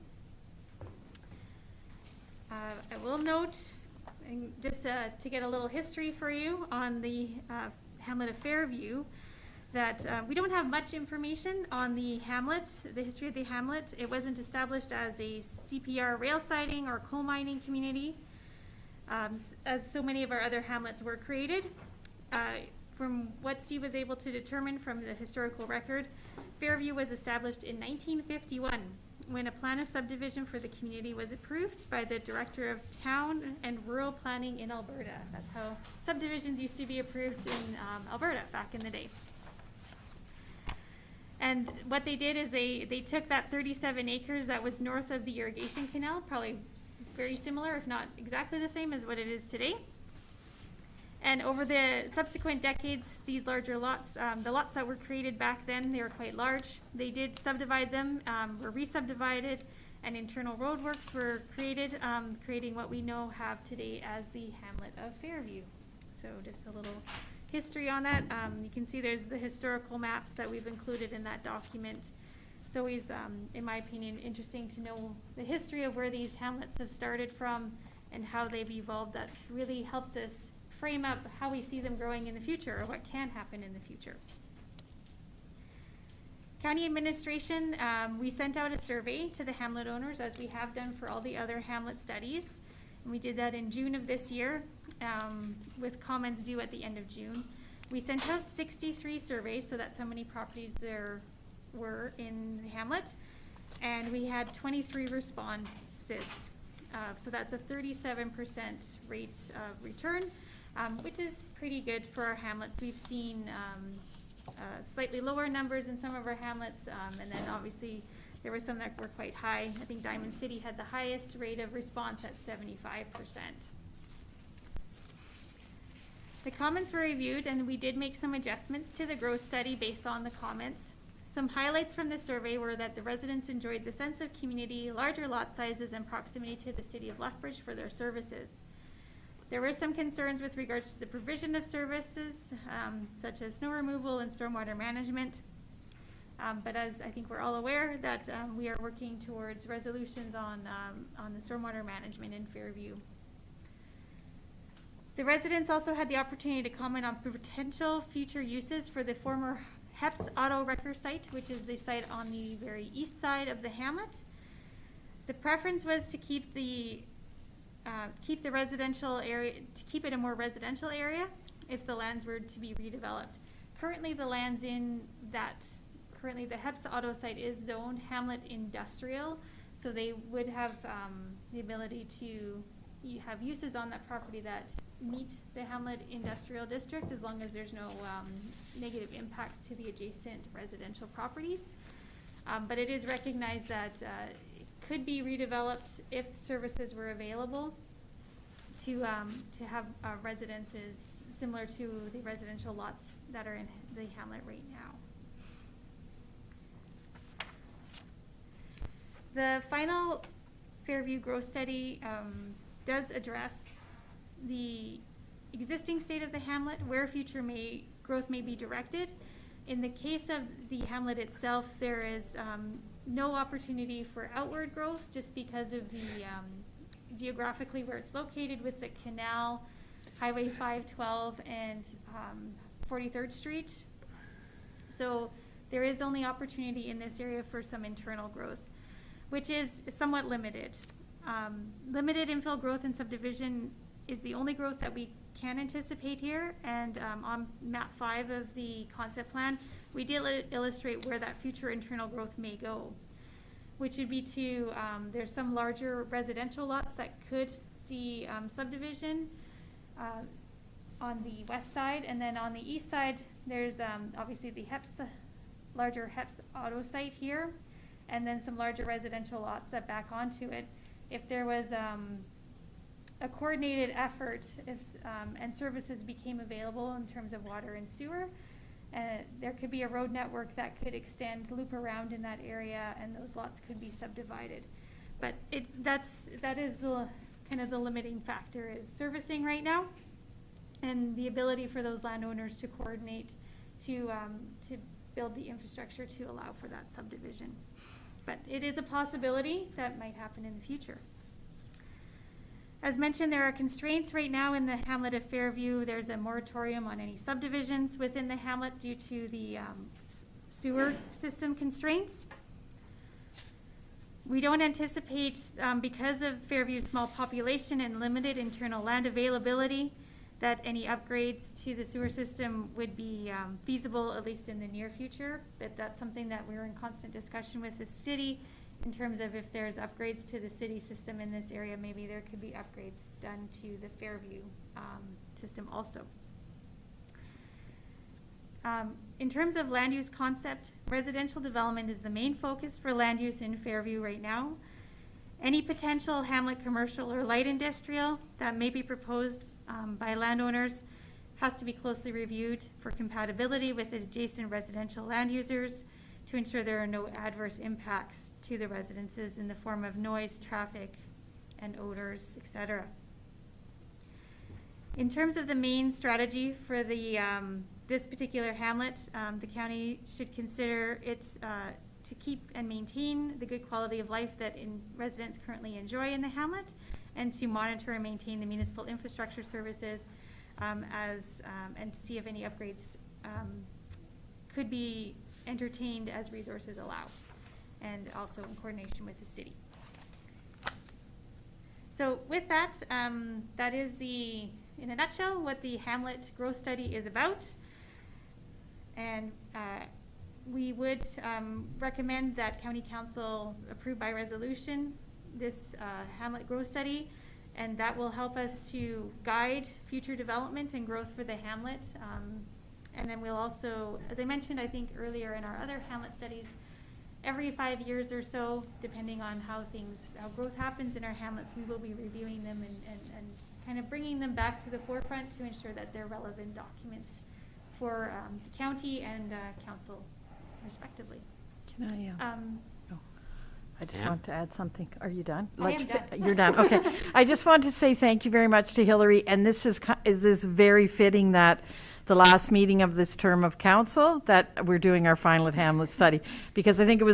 I will note, and just to get a little history for you on the hamlet of Fairview, that we don't have much information on the hamlet, the history of the hamlet. It wasn't established as a CPR rail siding or coal mining community, as so many of our other hamlets were created. From what Steve was able to determine from the historical record, Fairview was established in 1951 when a plan of subdivision for the community was approved by the Director of Town and Rural Planning in Alberta. That's how subdivisions used to be approved in Alberta back in the day. And what they did is they took that 37 acres that was north of the irrigation canal, probably very similar, if not exactly the same as what it is today. And over the subsequent decades, these larger lots, the lots that were created back then, they were quite large. They did subdivide them, were re-subdivided, and internal roadworks were created, creating what we have today as the hamlet of Fairview. So just a little history on that. You can see there's the historical maps that we've included in that document. It's always, in my opinion, interesting to know the history of where these hamlets have started from and how they've evolved. That really helps us frame up how we see them growing in the future, or what can happen in the future. County administration, we sent out a survey to the hamlet owners, as we have done for all the other hamlet studies. And we did that in June of this year, with comments due at the end of June. We sent out 63 surveys, so that's how many properties there were in the hamlet. And we had 23 responses. So that's a 37% rate of return, which is pretty good for our hamlets. We've seen slightly lower numbers in some of our hamlets, and then obviously there were some that were quite high. I think Diamond City had the highest rate of response at 75%. The comments were reviewed, and we did make some adjustments to the growth study based on the comments. Some highlights from the survey were that the residents enjoyed the sense of community, larger lot sizes, and proximity to the city of Lethbridge for their services. There were some concerns with regards to the provision of services, such as snow removal and stormwater management. But as I think we're all aware, that we are working towards resolutions on the stormwater management in Fairview. The residents also had the opportunity to comment on potential future uses for the former HEPS Auto Wrecker site, which is the site on the very east side of the hamlet. The preference was to keep the residential area, to keep it a more residential area if the lands were to be redeveloped. Currently the lands in that, currently the HEPS Auto site is zoned Hamlet Industrial, so they would have the ability to have uses on that property that meet the Hamlet Industrial District, as long as there's no negative impacts to the adjacent residential properties. But it is recognized that it could be redeveloped if services were available to have residences similar to the residential lots that are in the hamlet right now. The final Fairview growth study does address the existing state of the hamlet, where future growth may be directed. In the case of the hamlet itself, there is no opportunity for outward growth, just because of the geographically where it's located with the canal, Highway 512 and 43rd Street. So there is only opportunity in this area for some internal growth. which is somewhat limited. Limited infill growth and subdivision is the only growth that we can anticipate here, and on map 5 of the concept plan, we did illustrate where that future internal growth may go, which would be to, there's some larger residential lots that could see subdivision on the west side, and then on the east side, there's obviously the larger HEPS auto site here, and then some larger residential lots that back onto it. If there was a coordinated effort and services became available in terms of water and sewer, there could be a road network that could extend, loop around in that area, and those lots could be subdivided. But that is the kind of the limiting factor, is servicing right now, and the ability for those landowners to coordinate to build the infrastructure to allow for that subdivision. But it is a possibility that might happen in the future. As mentioned, there are constraints right now in the hamlet of Fairview. There's a moratorium on any subdivisions within the hamlet due to the sewer system constraints. We don't anticipate, because of Fairview's small population and limited internal land availability, that any upgrades to the sewer system would be feasible, at least in the near future. But that's something that we're in constant discussion with the city in terms of if there's upgrades to the city system in this area, maybe there could be upgrades done to the Fairview system also. In terms of land use concept, residential development is the main focus for land use in Fairview right now. Any potential hamlet commercial or light industrial that may be proposed by landowners has to be closely reviewed for compatibility with adjacent residential land users to ensure there are no adverse impacts to the residences in the form of noise, traffic, and odors, etc. In terms of the main strategy for the this particular hamlet, the county should consider it to keep and maintain the good quality of life that residents currently enjoy in the hamlet, and to monitor and maintain the municipal infrastructure services and to see if any upgrades could be entertained as resources allow, and also in coordination with the city. So with that, that is in a nutshell, what the Hamlet Growth Study is about. And we would recommend that County Council approve by resolution this Hamlet Growth Study, and that will help us to guide future development and growth for the hamlet. And then we'll also, as I mentioned, I think earlier in our other hamlet studies, every 5 years or so, depending on how growth happens in our hamlets, we will be reviewing them and kind of bringing them back to the forefront to ensure that they're relevant documents for the county and council, respectively. Can I? I just Yeah. want to add something. Are you done? I am done. You're done. Okay. I just want to say thank you very much to Hillary. And this is very fitting that the last meeting of this term of council that we're doing our final Hamlet study, because I think it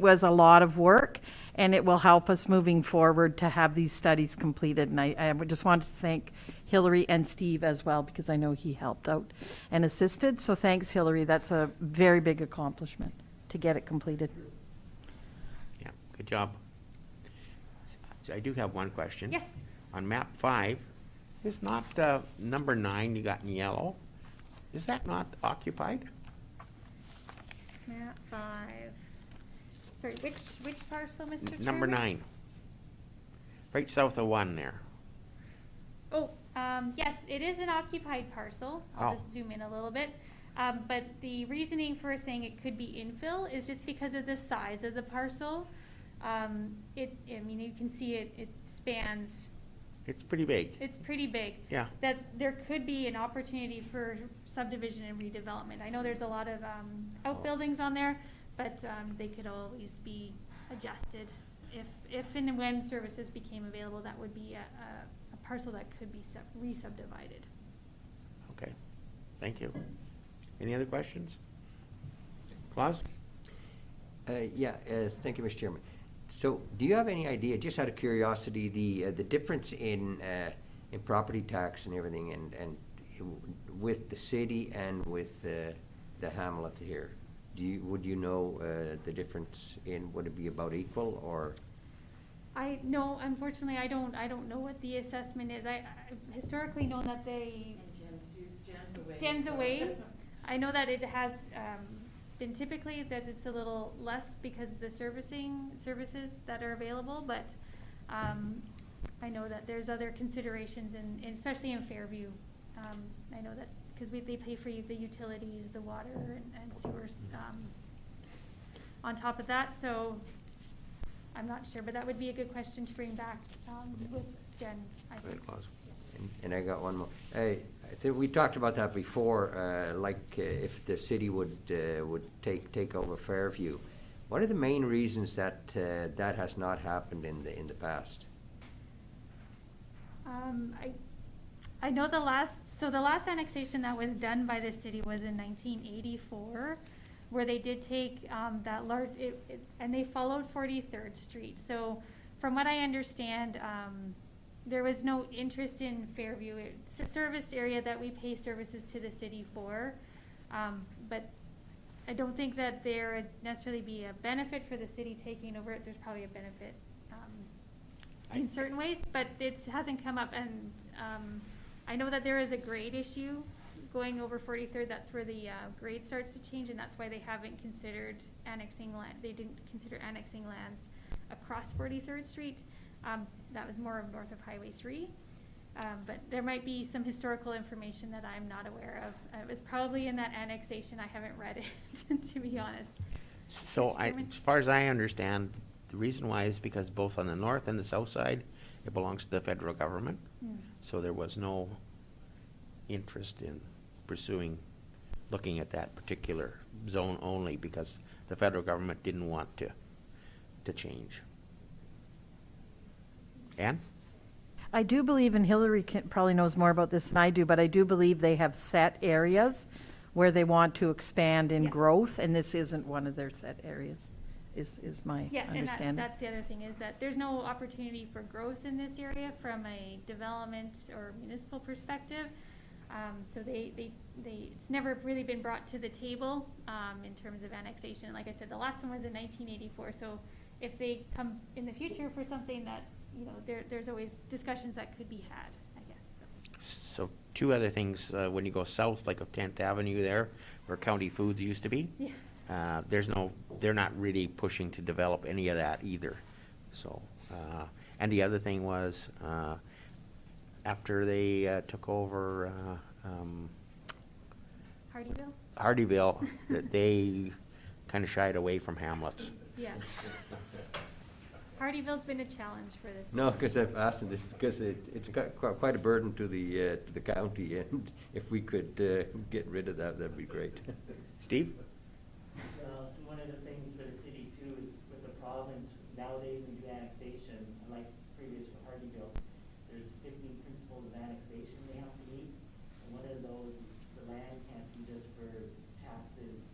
was a lot of work, and it will help us moving forward to have these studies completed. And I just want to thank Hillary and Steve as well, because I know he helped out and assisted. So thanks, Hillary. That's a very big accomplishment to get it completed. Yeah, good job. So I do have one question. Yes. On map 5, is not number 9 you got in yellow, is that not occupied? Map 5. Sorry, which parcel, Mr. Chairman? Number 9. Right south of 1 there. Oh, yes, it is an occupied parcel. I'll Oh. just zoom in a little bit. But the reasoning for saying it could be infill is just because of the size of the parcel. I mean, you can see it spans, It's pretty big. it's pretty big. Yeah. That there could be an opportunity for subdivision and redevelopment. I know there's a lot of outbuildings on there, but they could always be adjusted. If and when services became available, that would be a parcel that could be re-subdivided. Okay, thank you. Any other questions? Claus? Thank you, Mr. Chairman. So, do you have any idea, just out of curiosity, the difference in property tax and everything, and with the city and with the hamlet here? would you know the difference in, would it be about equal, or? No, unfortunately, I don't know what the assessment is. I've historically known that Jen's away. I know that it has, been typically that it's a little less because of the services that are available, but, I know that there's other considerations especially in Fairview. I know that, cause they pay for the utilities, the water and sewers, on top of that, so I'm not sure, but that would be a good question to bring back, with Jen, I think. And I got one more. I think we talked about that before, if the city would take over Fairview. What are the main reasons that that has not happened in the past? I know the last annexation that was done by the city was in 1984, where they did take that large, and they followed 43rd Street. So from what I understand, there was no interest in Fairview. It's a serviced area that we pay services to the city for, but I don't think that there would necessarily be a benefit for the city taking over it. There's probably a benefit in certain ways, but it hasn't come up. And I know that there is a grade issue going over 43rd. That's where the grade starts to change, and that's why they haven't considered annexing land. They didn't consider annexing lands across 43rd Street. That was more of north of Highway 3. But there might be some historical information that I'm not aware of. It was probably in that annexation. I haven't read it, to be honest. So as far as I understand, the reason why is because both on the north and the south side, it belongs to the federal government. So there was no interest in looking at that particular zone only because the federal government didn't want to change. Ann? I do believe, and Hillary probably knows more about this than I do, but I do believe they have set areas where they want to expand in Yes. growth, and this isn't one of their set areas, is my Yeah, and understanding. that's the other thing, is that there's no opportunity for growth in this area from a development or municipal perspective. So it's never really been brought to the table in terms of annexation. Like I said, the last one was in 1984. So if they come in the future for something that, there's always discussions that could be had, I guess. So two other things, when you go south, like of 10th Avenue there, where County Foods used to be, Yeah. they're not really pushing to develop any of that either. So, and the other thing was, after they took over Hardyville? that they kind of shied away from Hamlet. Yeah. Hardyville's been a challenge for this. No, because I've asked them this, because it's got quite a burden to the county, and if we could get rid of that, that'd be great. Steve? One of the things for the city too is with the province, nowadays when you do annexation, unlike previous with Hardyville, there's 15 principles of annexation they have to meet. And one of those is the land can't be just for taxes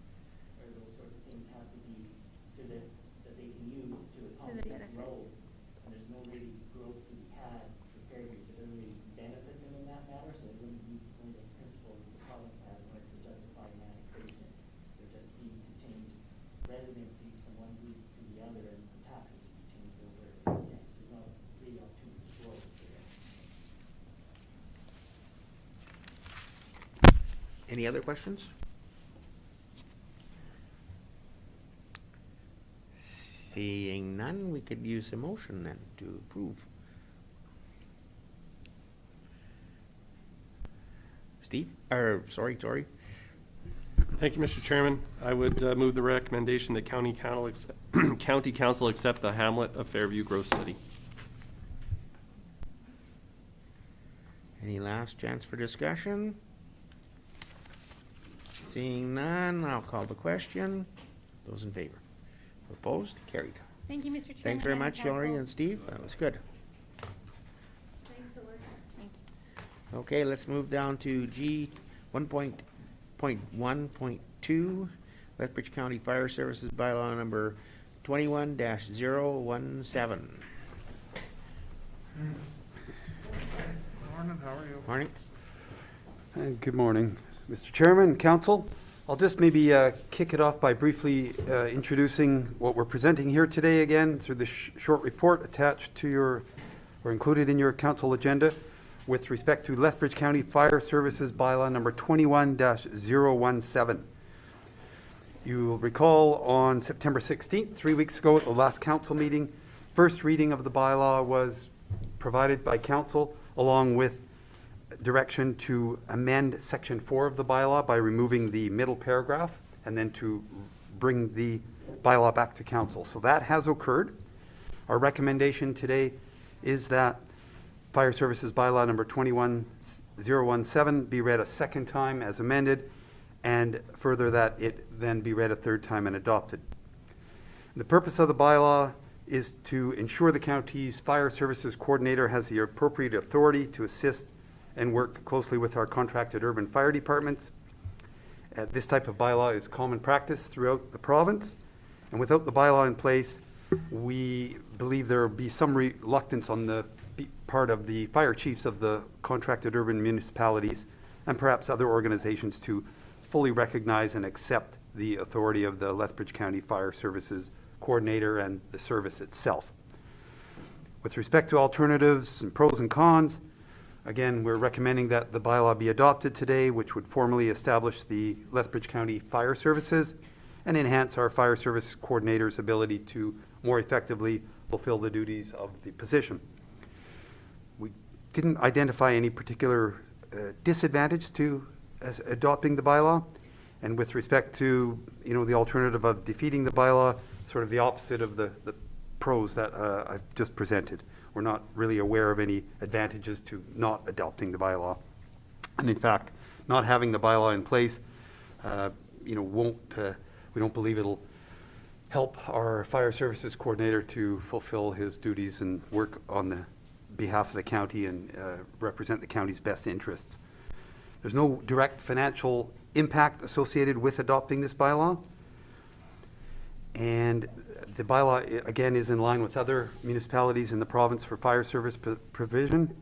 or those sorts of things, has to be that they can use to accommodate benefit. growth. And there's no really growth to be had for Fairview, so it doesn't really benefit them in that matter, so they wouldn't meet one of the principles the province has in order to justify an annexation. There just need to change residencies from one group to the other, and the taxes would be changed over in a sense. There's no really opportunity for growth there. Any other questions? Seeing none, we could use a motion then to approve. Steve, Tori? Thank you, Mr. Chairman. I would move the recommendation that County Council accept the Hamlet of Fairview Growth City. Any last chance for discussion? Seeing none, I'll call the question. Those in favor? Opposed? Carried. Thank you, Mr. Chairman. Thanks very and much, Hillary council. and Steve. That was good. Thanks, Hillary. Thank you. Okay, let's move down to G 1.1.2, Lethbridge County Fire Services Bylaw number 21-017. Morning, how are you? Morning. Good morning, Mr. Chairman, Council. I'll just maybe kick it off by briefly introducing what we're presenting here today again through the short report attached to your, or included in your council agenda with respect to Lethbridge County Fire Services Bylaw number 21-017. You'll recall on September 16th, 3 weeks ago at the last council meeting, first reading of the bylaw was provided by council along with direction to amend section 4 of the bylaw by removing the middle paragraph and then to bring the bylaw back to council. So that has occurred. Our recommendation today is that Fire Services Bylaw number 21-017 be read a second time as amended, and further that it then be read a third time and adopted. The purpose of the bylaw is to ensure the county's fire services coordinator has the appropriate authority to assist and work closely with our contracted urban fire departments. This type of bylaw is common practice throughout the province, and without the bylaw in place, we believe there will be some reluctance on the part of the fire chiefs of the contracted urban municipalities and perhaps other organizations to fully recognize and accept the authority of the Lethbridge County Fire Services Coordinator and the service itself. With respect to alternatives and pros and cons, again, we're recommending that the bylaw be adopted today, which would formally establish the Lethbridge County Fire Services and enhance our fire service coordinator's ability to more effectively fulfill the duties of the position. We didn't identify any particular disadvantage to adopting the bylaw, and with respect to the alternative of defeating the bylaw, sort of the opposite of the pros that I've just presented. We're not really aware of any advantages to not adopting the bylaw, and in fact, not having the bylaw in place, we don't believe it'll help our fire services coordinator to fulfill his duties and work on the behalf of the county and represent the county's best interests. There's no direct financial impact associated with adopting this bylaw. And the bylaw, again, is in line with other municipalities in the province for fire service provision.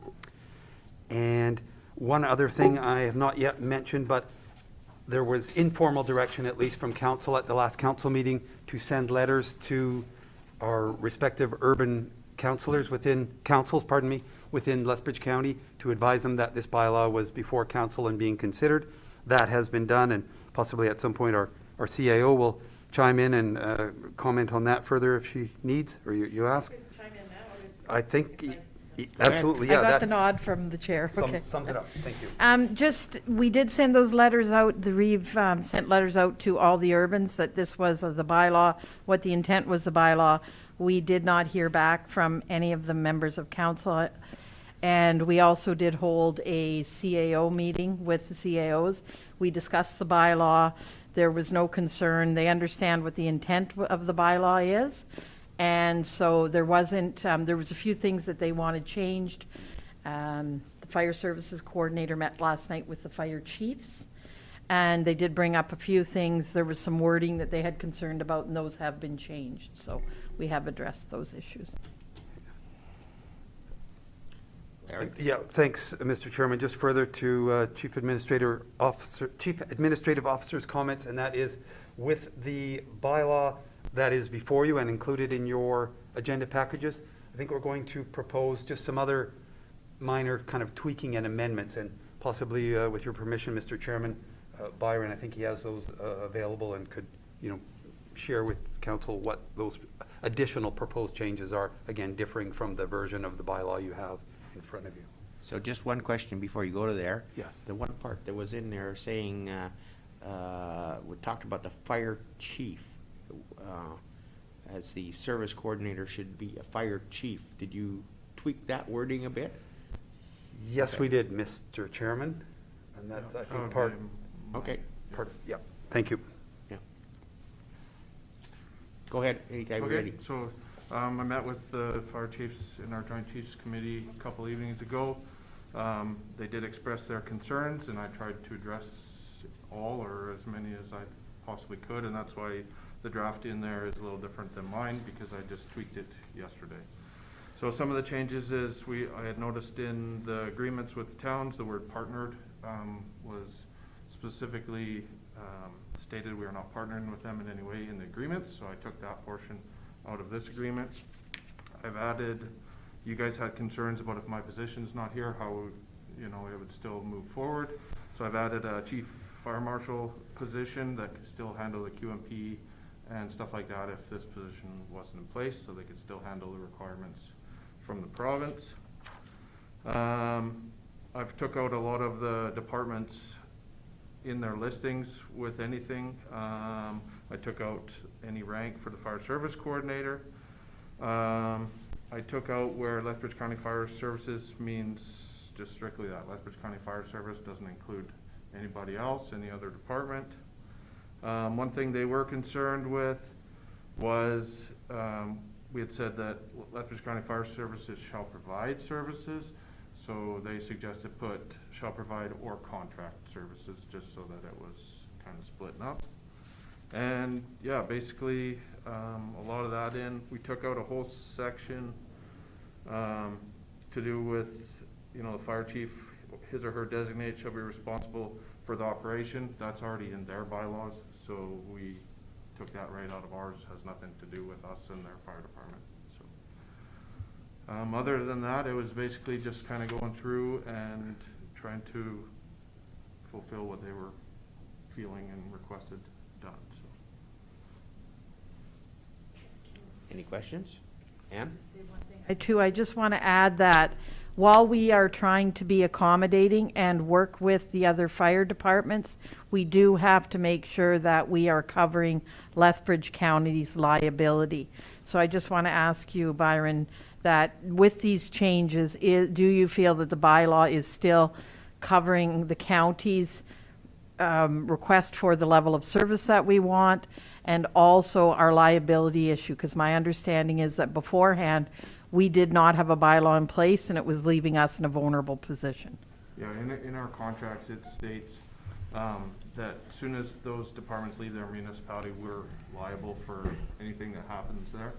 And one other thing I have not yet mentioned, but there was informal direction, at least from council at the last council meeting, to send letters to our respective urban councillors within Lethbridge County to advise them that this bylaw was before council and being considered. That has been done, and possibly at some point our CAO will chime in and comment on that further if she needs, or you ask. Chime in now, I think, absolutely, yeah. I got the that's- nod from the chair. Okay. Sums it up, thank you. We did send those letters out, we've sent letters out to all the urbans that this was the bylaw, what the intent was the bylaw. We did not hear back from any of the members of council. And we also did hold a CAO meeting with the CAOs. We discussed the bylaw. There was no concern. They understand what the intent of the bylaw is. And so there wasn't, there was a few things that they wanted changed. The fire services coordinator met last night with the fire chiefs, and they did bring up a few things. There was some wording that they had concerned about, and those have been changed. So we have addressed those issues. Eric? Yeah, thanks, Mr. Chairman. Just further to Chief Administrative Officer's comments, and that is with the bylaw that is before you and included in your agenda packages, I think we're going to propose just some other minor kind of tweaking and amendments, and possibly with your permission, Mr. Chairman, Byron, I think he has those available and could, share with council what those additional proposed changes are, again, differing from the version of the bylaw you have in front of you. So just one question before you go to there. Yes. The one part that was in there saying, we talked about the fire chief, as the service coordinator should be a fire chief. Did you tweak that wording a bit? Yes, Okay. we did, Mr. Chairman, and that's, I think, part, yeah, thank you. Yeah. Go ahead, anytime you're ready. Okay, so I met with the fire chiefs in our Joint Chiefs Committee a couple evenings ago. They did express their concerns, and I tried to address all or as many as I possibly could, and that's why the draft in there is a little different than mine, because I just tweaked it yesterday. So some of the changes is I had noticed in the agreements with the towns, the word partnered was specifically stated we are not partnering with them in any way in the agreement, so I took that portion out of this agreement. I've added, you guys had concerns about if my position's not here, how, you know, it would still move forward. So I've added a chief fire marshal position that could still handle the QMP and stuff like that if this position wasn't in place, so they could still handle the requirements from the province. I've took out a lot of the departments in their listings with anything. I took out any rank for the fire service coordinator. I took out where Lethbridge County Fire Services means just strictly that. Lethbridge County Fire Service doesn't include anybody else, any other department. One thing they were concerned with was, we had said that Lethbridge County Fire Services shall provide services. So they suggested put shall provide or contract services, just so that it was kind of splitting up. And yeah, basically, a lot of that in. We took out a whole section to do with, you know, the fire chief, his or her designate shall be responsible for the operation. That's already in their bylaws, so we took that right out of ours. Has nothing to do with us and their fire department. So, other than that, it was basically just kind of going through and trying to fulfill what they were feeling and requested done. So. Any questions? Ann? I just want to add that while we are trying to be accommodating and work with the other fire departments, we do have to make sure that we are covering Lethbridge County's liability. So I just want to ask you, Byron, that with these changes, do you feel that the bylaw is still covering the county's request for the level of service that we want, and also our liability issue? Because my understanding is that beforehand, we did not have a bylaw in place, and it was leaving us in a vulnerable position. Yeah, in our contracts, it states that as soon as those departments leave their municipality, we're liable for anything that happens there.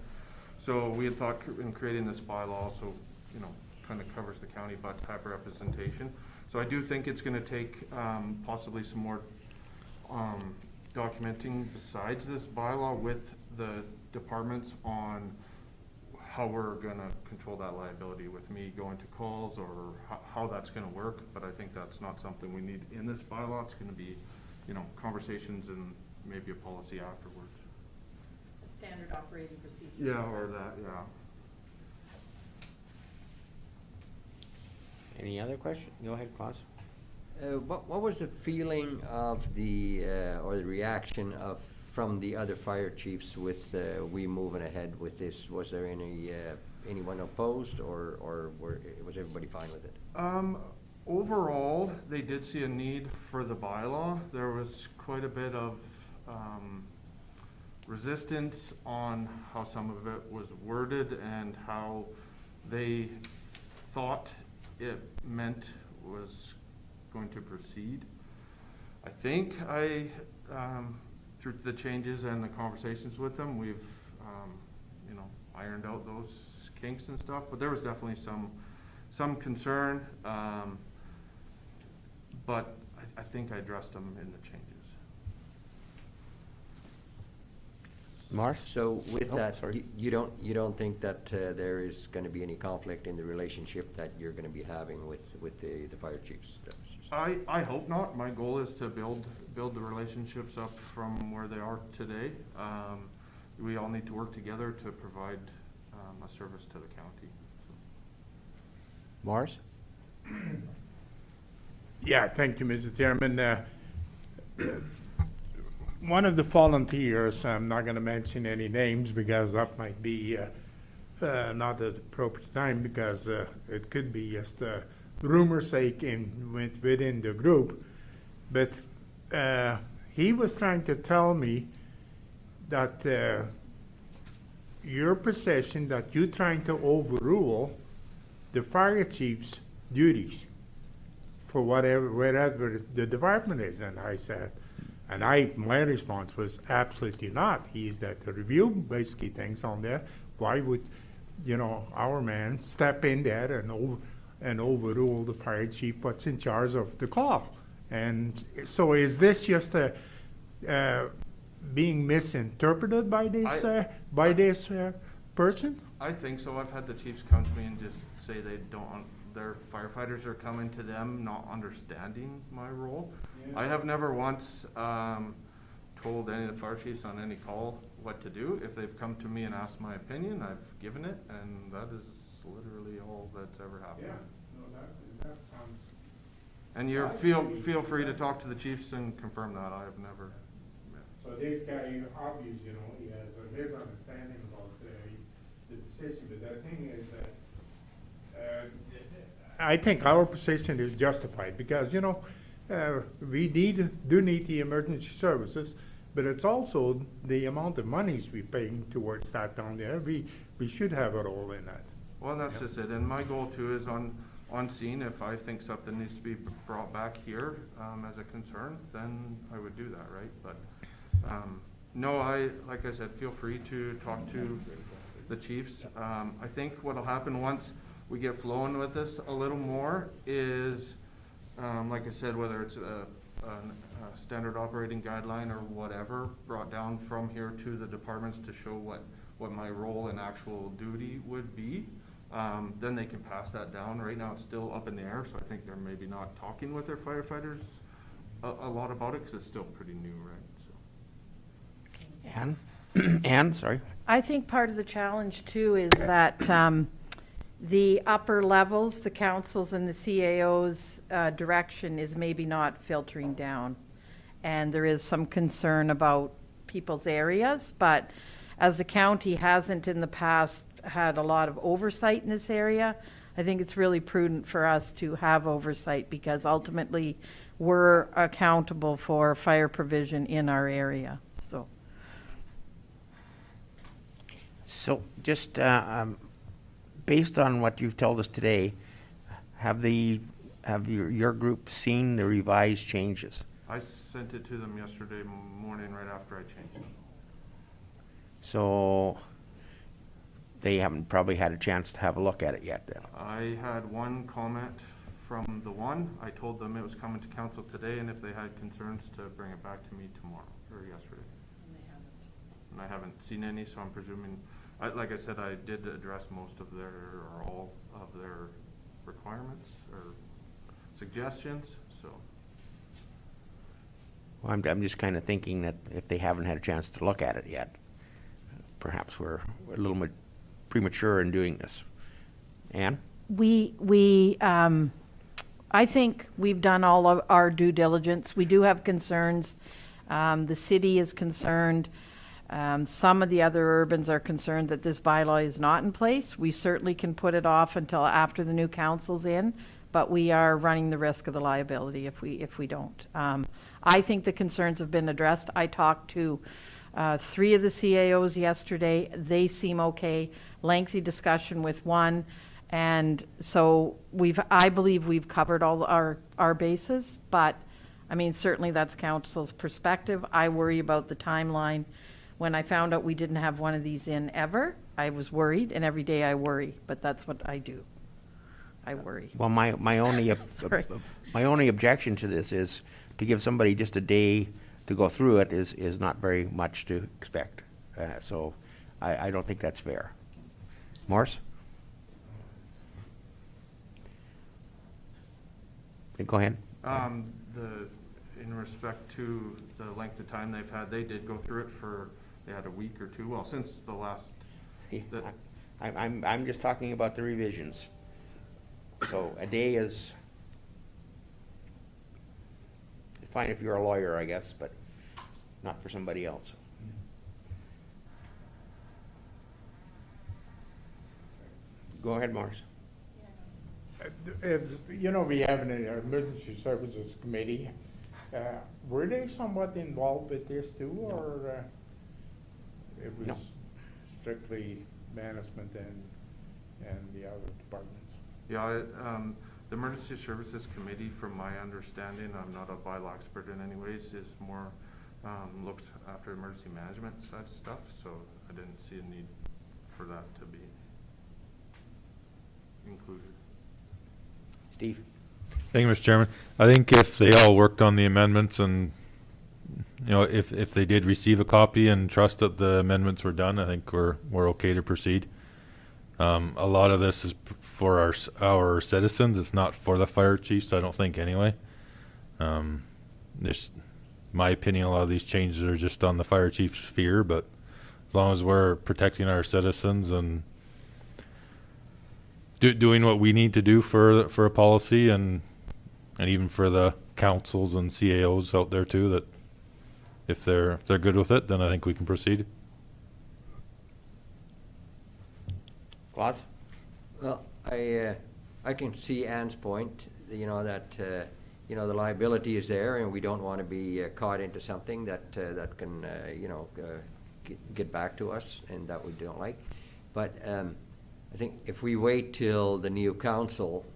So we had thought in creating this bylaw, so, you know, kind of covers the county, but type of representation. So I do think it's going to take possibly some more documenting besides this bylaw with the departments on how we're going to control that liability, with me going to calls, or how that's going to work. But I think that's not something we need in this bylaw. It's going to be, you know, conversations and maybe a policy afterwards. A standard operating procedure. Yeah, or that, yeah. Any other question? Go ahead, Klaus. What was the feeling of the, or the reaction of, from the other fire chiefs with we moving ahead with this? Was there anyone opposed, or was everybody fine with it? Overall, they did see a need for the bylaw. There was quite a bit of resistance on how some of it was worded and how they thought it meant was going to proceed. I think through the changes and the conversations with them, we've you know, ironed out those kinks and stuff, but there was definitely some concern, but I think I addressed them in the changes. Mars? So with that, sorry. you don't think that there is going to be any conflict in the relationship that you're going to be having with the fire chiefs? I hope not. My goal is to build the relationships up from where they are today. We all need to work together to provide a service to the county. Mars? Yeah, thank you, Mr. Chairman. One of the volunteers, I'm not going to mention any names because that might be not the appropriate time, because it could be just rumor's sake within the group. But he was trying to tell me that your position, that you're trying to overrule the fire chief's duties for wherever the department is. And I said, my response was absolutely not. He's that to review basically things on there. Why would, you know, our man step in there and overrule the fire chief what's in charge of the call? And so is this just being misinterpreted by this person? I think so. I've had the chiefs come to me and just say they don't, their firefighters are coming to them not understanding my role. I have never once told any of the fire chiefs on any call what to do. If they've come to me and asked my opinion, I've given it, and that is literally all that's ever happened. That sounds. And you feel free to talk to the chiefs and confirm that. I have never. So this guy, obvious, you know, he has a misunderstanding about the position, but the thing is that I think our position is justified because, you know, we do need the emergency services, but it's also the amount of monies we paying towards that down there. We should have a role in that. Well, that's just it. And my goal too is on scene, if I think something needs to be brought back here as a concern, then I would do that, right? But no, like I said, feel free to talk to the chiefs. I think what'll happen once we get flowing with this a little more is, like I said, whether it's a standard operating guideline or whatever, brought down from here to the departments to show what my role and actual duty would be, then they can pass that down. Right now it's still up in the air, so I think they're maybe not talking with their firefighters a lot about it because it's still pretty new, right? So. Ann, sorry. I think part of the challenge too is that the upper levels, the councils and the CAO's direction is maybe not filtering down. And there is some concern about people's areas, but as the county hasn't in the past had a lot of oversight in this area, I think it's really prudent for us to have oversight because ultimately we're accountable for fire provision in our area, so. So just based on what you've told us today, have your group seen the revised changes? I sent it to them yesterday morning right after I changed it. So they haven't probably had a chance to have a look at it yet then? I had one comment from the one. I told them it was coming to council today, and if they had concerns to bring it back to me tomorrow, or yesterday. And I haven't seen any, so I'm presuming, like I said, I did address most of their, or all of their requirements or suggestions, so. Well, I'm just kind of thinking that if they haven't had a chance to look at it yet, perhaps we're a little bit premature in doing this. Ann? I think we've done all of our due diligence. We do have concerns. The city is concerned. Some of the other urbans are concerned that this bylaw is not in place. We certainly can put it off until after the new council's in, but we are running the risk of the liability if we don't. I think the concerns have been addressed. I talked to 3 of the CAOs yesterday. They seem okay. Lengthy discussion with one. And so I believe we've covered all our bases, but I mean, certainly that's council's perspective. I worry about the timeline. When I found out we didn't have one of these in ever, I was worried, and every day I worry, but that's what I do. I worry. Well, my only my only objection to this is to give somebody just a day to go through it is not very much to expect. So I don't think that's fair. Morris? Go ahead. In respect to the length of time they've had, they did go through it they had a week or 2, well, since the last. I'm just talking about the revisions. So a day is fine if you're a lawyer, I guess, but not for somebody else. Go ahead, Morris. You know, we have an emergency services committee. Were they somewhat involved with this too, or it was No. strictly management and the other departments? Yeah, the Emergency Services Committee, from my understanding, I'm not a bylaw expert in any ways, is more, looks after emergency management side of stuff, so I didn't see a need for that to be included. Steve? Thank you, Mr. Chairman. I think if they all worked on the amendments and, you know, if they did receive a copy and trust that the amendments were done, I think we're okay to proceed. A lot of this is for our citizens. It's not for the fire chiefs, I don't think, anyway. There's, my opinion, a lot of these changes are just on the fire chief's fear, but as long as we're protecting our citizens and doing what we need to do for a policy and even for the councils and CAOs out there too, that if they're good with it, then I think we can proceed. Claus? Well, I can see Ann's point, you know, that, you know, the liability is there, and we don't want to be caught into something that can, you know, get back to us and that we don't like. But I think if we wait till the new council,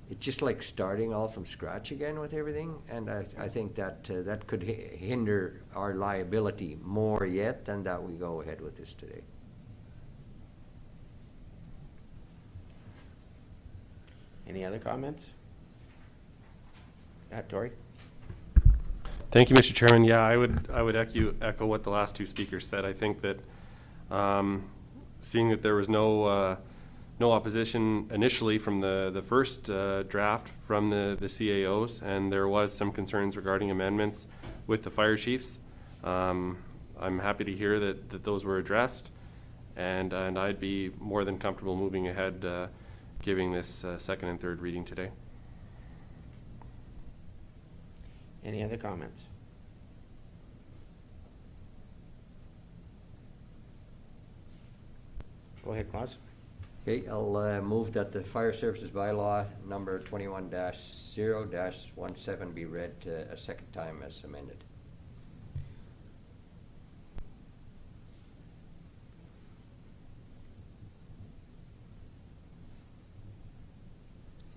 it's just like starting all from scratch again with everything, and I think that that could hinder our liability more yet than that we go ahead with this today. Any other comments? Tori? Thank you, Mr. Chairman. Yeah, I would echo what the last two speakers said. I think that seeing that there was no opposition initially from the first draft from the CAOs, and there was some concerns regarding amendments with the fire chiefs. I'm happy to hear that those were addressed, and I'd be more than comfortable moving ahead, giving this second and third reading today. Any other comments? Go ahead, Claus. Okay, I'll move that the fire services bylaw number 21-0-17 be read a second time as amended.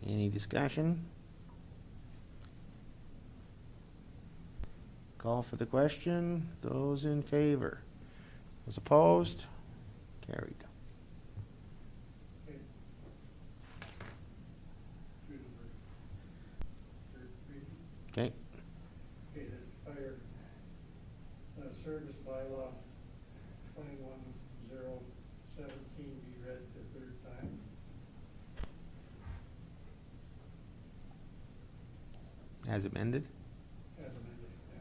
Any discussion? Call for the question. Those in favor? Those opposed? Carried. Okay. Okay, the fire service bylaw 21-0-17 be read the third time. As amended? As amended, yeah.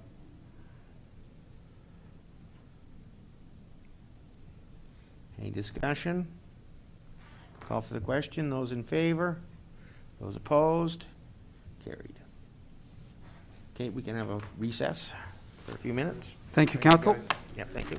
Any discussion? Call for the question. Those in favor? Those opposed? Carried. Okay, we can have a recess for a few minutes. Thank you, council. Yep, thank you.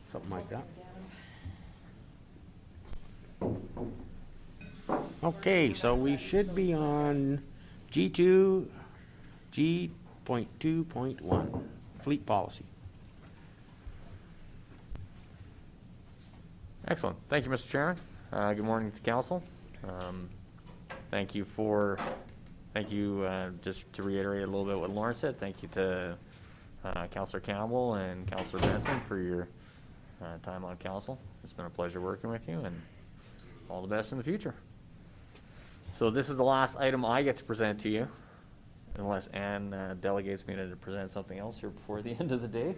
something like that. Okay, so we should be on G2.2.1, fleet policy. Excellent. Thank you, Mr. Chairman. Good morning to council. Thank you, just to reiterate a little bit what Lauren said, thank you to Councillor Campbell and Councillor Benson for your time on council. It's been a pleasure working with you, and all the best in the future. So this is the last item I get to present to you, unless Ann delegates me to present something else here before the end of the day.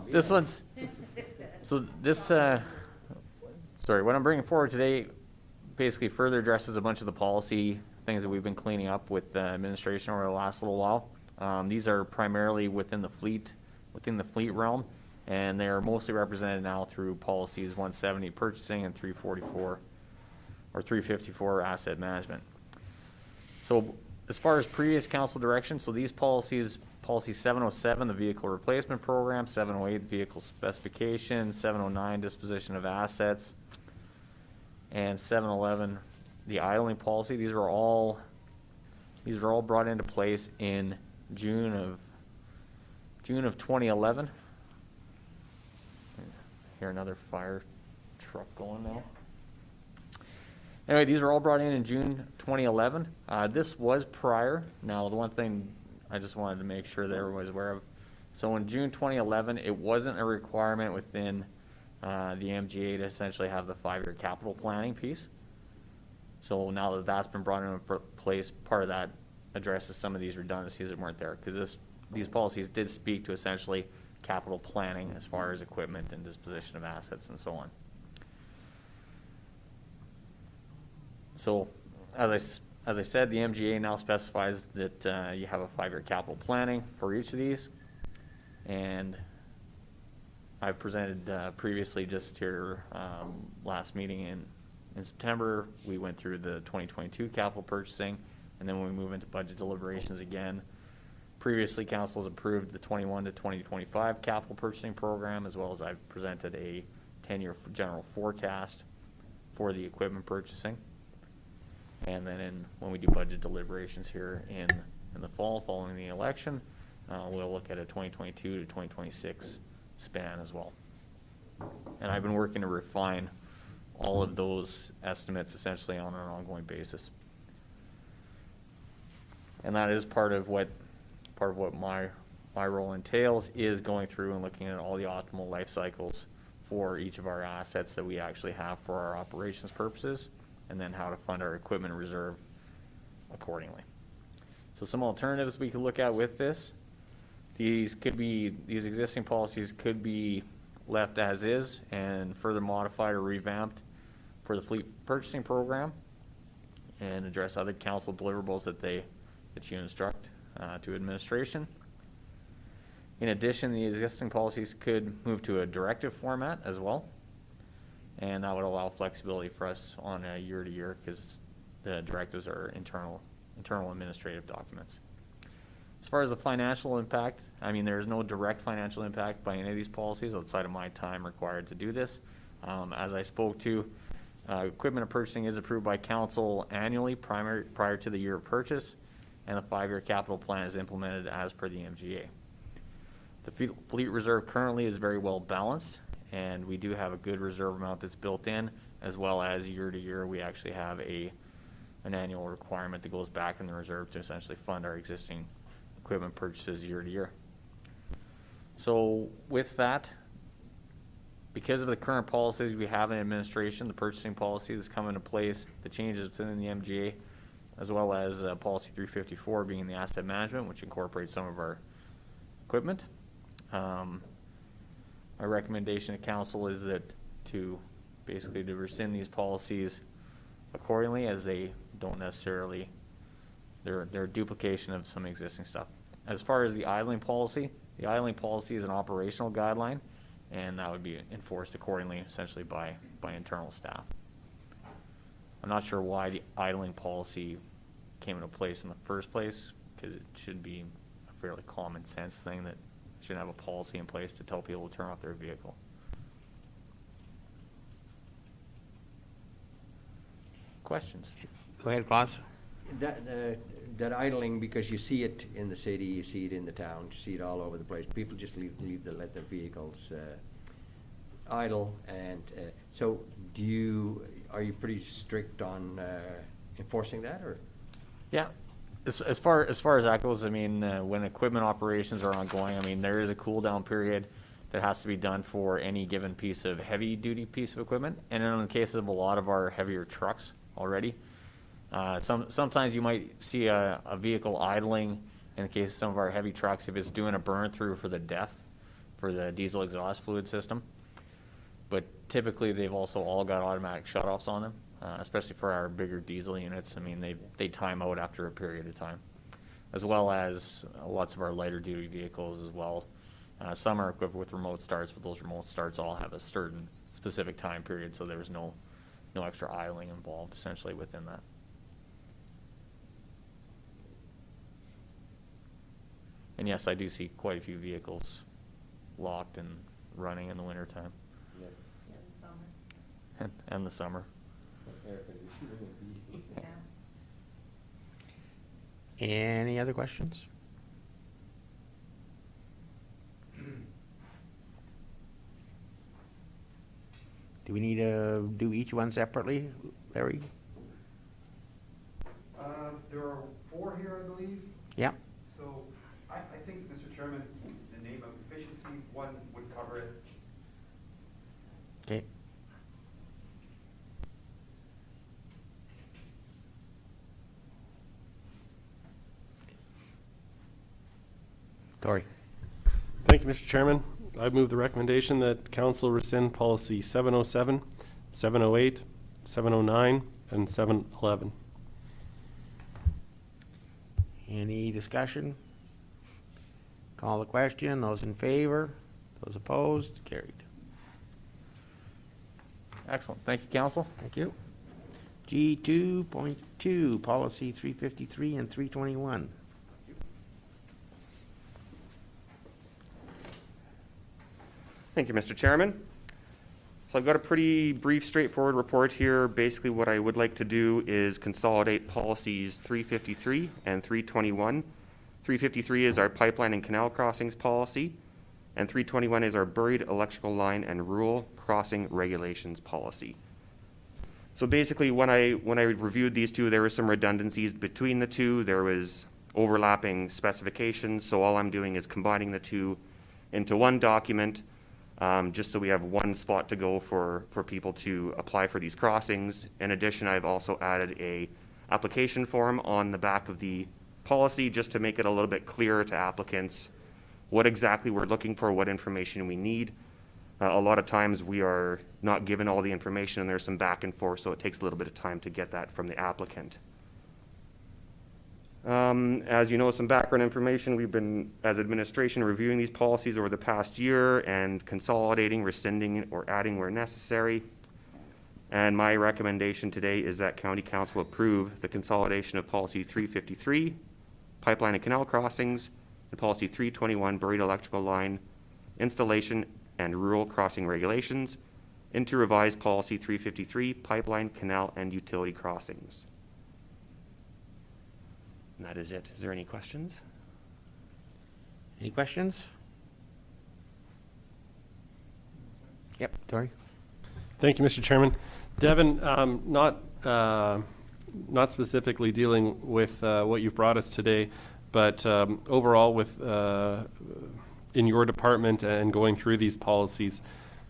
This one's, so this, sorry, what I'm bringing forward today basically further addresses a bunch of the policy things that we've been cleaning up with the administration over the last little while. These are primarily within the fleet realm, and they are mostly represented now through policies 170 purchasing and 344 or 354 asset management. So as far as previous council direction, so these policies, policy 707, the vehicle replacement program, 708, vehicle specification, 709, disposition of assets, and 711, the idling policy. These are all brought into place in June of 2011. Hear another fire truck going now. Anyway, these were all brought in June 2011. This was prior. Now, the one thing I just wanted to make sure that everyone was aware of. So in June 2011, it wasn't a requirement within the MGA to essentially have the 5-year capital planning piece. So now that that's been brought into place, part of that addresses some of these redundancies that weren't there, because these policies did speak to essentially capital planning as far as equipment and disposition of assets and so on. So as I said, the MGA now specifies that you have a 5-year capital planning for each of these, and I've presented previously just here last meeting in September. We went through the 2022 capital purchasing, and then when we move into budget deliberations again, previously council has approved the 21 to 2025 capital purchasing program, as well as I've presented a 10-year general forecast for the equipment purchasing. And then when we do budget deliberations here in the fall following the election, we'll look at a 2022 to 2026 span as well. And I've been working to refine all of those estimates essentially on an ongoing basis. And that is part of what my role entails, is going through and looking at all the optimal life cycles for each of our assets that we actually have for our operations purposes, and then how to fund our equipment reserve accordingly. So some alternatives we could look at with this. These existing policies could be left as is and further modified or revamped for the fleet purchasing program, and address other council deliverables that you instruct to administration. In addition, the existing policies could move to a directive format as well, and that would allow flexibility for us on a year-to-year, because the directives are internal administrative documents. As far as the financial impact, I mean, there is no direct financial impact by any of these policies outside of my time required to do this. As I spoke to, equipment purchasing is approved by council annually prior to the year of purchase, and the 5-year capital plan is implemented as per the MGA. The fleet reserve currently is very well balanced, and we do have a good reserve amount that's built in, as well as year to year we actually have an annual requirement that goes back in the reserve to essentially fund our existing equipment purchases year to year. So with that, because of the current policies we have in administration, the purchasing policy that's come into place, the changes within the MGA, as well as policy 354 being the asset management, which incorporates some of our equipment. My recommendation to council is that to rescind these policies accordingly, as they don't necessarily, they're a duplication of some existing stuff. As far as the idling policy is an operational guideline, and that would be enforced accordingly, essentially by internal staff. I'm not sure why the idling policy came into place in the first place, because it should be a fairly common sense thing that should have a policy in place to tell people to turn off their vehicle. Questions? Go ahead, Klaus. That idling, because you see it in the city, you see it in the town, you see it all over the place. People just let their vehicles idle, and so are you pretty strict on enforcing that, or? Yeah, as far as that goes, I mean, when equipment operations are ongoing, I mean, there is a cool down period that has to be done for any given piece of heavy duty piece of equipment. And in the case of a lot of our heavier trucks already, sometimes you might see a vehicle idling in the case of some of our heavy trucks if it's doing a burn through for the DEF, for the diesel exhaust fluid system. But typically they've also all got automatic shutoffs on them, especially for our bigger diesel units. I mean, they time out after a period of time, as well as lots of our lighter duty vehicles as well. Some are equipped with remote starts, but those remote starts all have a certain specific time period, so there's no extra idling involved essentially within that. And yes, I do see quite a few vehicles locked and running in the wintertime. And the summer. Any other questions? Do we need to do each one separately, Larry? There are 4 here, I believe. Yeah. So I think, Mr. Chairman, in the name of efficiency, one would cover it. Okay. Tori. Thank you, Mr. Chairman. I move the recommendation that council rescind policy 707, 708, 709, and 711. Any discussion? Call the question. Those in favor? Those opposed? Carried. Excellent. Thank you, council. Thank you. G2.2, policy 353 and 321. Thank you, Mr. Chairman. So I've got a pretty brief, straightforward report here. Basically, what I would like to do is consolidate policies 353 and 321. 353 is our pipeline and canal crossings policy, and 321 is our buried electrical line and rural crossing regulations policy. So basically, when I reviewed these two, there were some redundancies between the two. There was overlapping specifications, so all I'm doing is combining the two into one document, just so we have one spot to go for people to apply for these crossings. In addition, I've also added a application form on the back of the policy just to make it a little bit clearer to applicants what exactly we're looking for, what information we need. A lot of times we are not given all the information and there's some back and forth, so it takes a little bit of time to get that from the applicant. As you know, some background information, we've been, as administration, reviewing these policies over the past year and consolidating, rescinding, or adding where necessary. And my recommendation today is that County Council approve the consolidation of Policy 353, Pipeline and Canal Crossings, and Policy 321, Buried Electrical Line Installation and Rural Crossing Regulations, into revised Policy 353, Pipeline, Canal, and Utility Crossings. And that is it. Is there any questions? Any questions? Yep, Tori. Thank you, Mr. Chairman. Devin, not specifically dealing with what you've brought us today, but overall with in your department and going through these policies,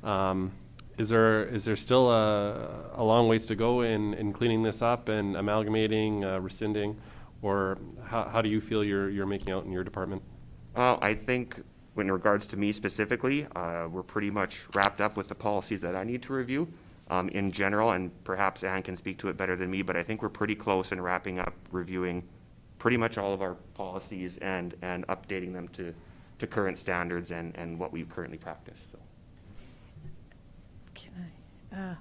is there still a long ways to go in cleaning this up and amalgamating, rescinding, or how do you feel you're making out in your department? I think in regards to me specifically, we're pretty much wrapped up with the policies that I need to review in general, and perhaps Anne can speak to it better than me, but I think we're pretty close in wrapping up reviewing pretty much all of our policies and updating them to current standards and what we currently practice. So. Can I?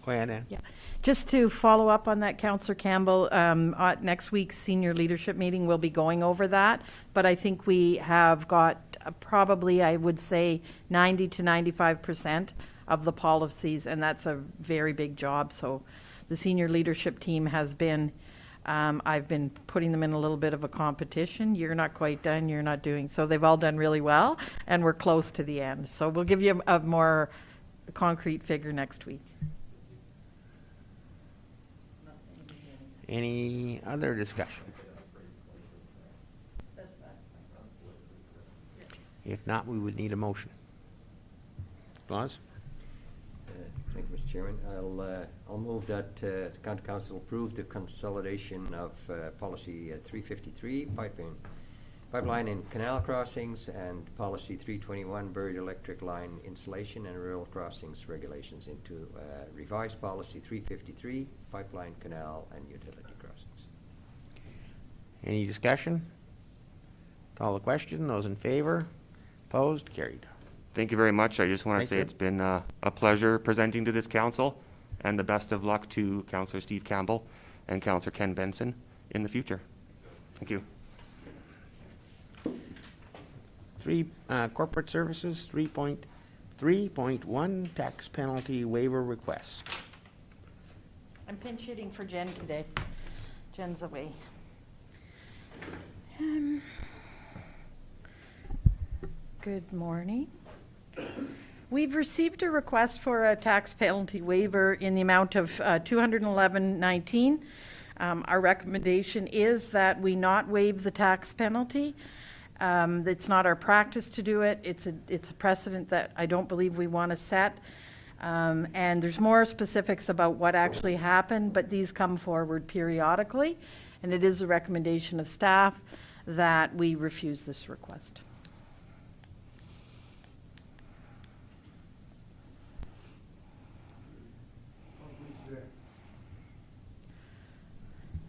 Go ahead, Anne. Yeah, just to follow up on that, Councillor Campbell, at next week's senior leadership meeting, we'll be going over that, but I think we have got probably, I would say, 90 to 95% of the policies, and that's a very big job. So the senior leadership team has been, I've been putting them in a little bit of a competition. You're not quite done, you're not doing, so they've all done really well, and we're close to the end. So we'll give you a more concrete figure next week. Any other discussion? If not, we would need a motion. Claus? Thank you, Mr. Chairman. I'll move that the County Council approve the consolidation of policy 353, pipeline and canal crossings, and policy 321, buried electric line installation and rural crossings regulations into revised policy 353, pipeline, canal, and utility crossings. Any discussion? Call the question. Those in favor? Opposed? Carried. Thank you very much. I just want to Thank say you. it's been a pleasure presenting to this council, and the best of luck to Councillor Steve Campbell and Councillor Ken Benson in the future. Thank you. Corporate services, 3.3.1 tax penalty waiver request. I'm pinch hitting for Jen today. Jen's away. Good morning. We've received a request for a tax penalty waiver in the amount of $211.19. Our recommendation is that we not waive the tax penalty. It's not our practice to do it. It's a precedent that I don't believe we want to set. And there's more specifics about what actually happened, but these come forward periodically. And it is a recommendation of staff that we refuse this request.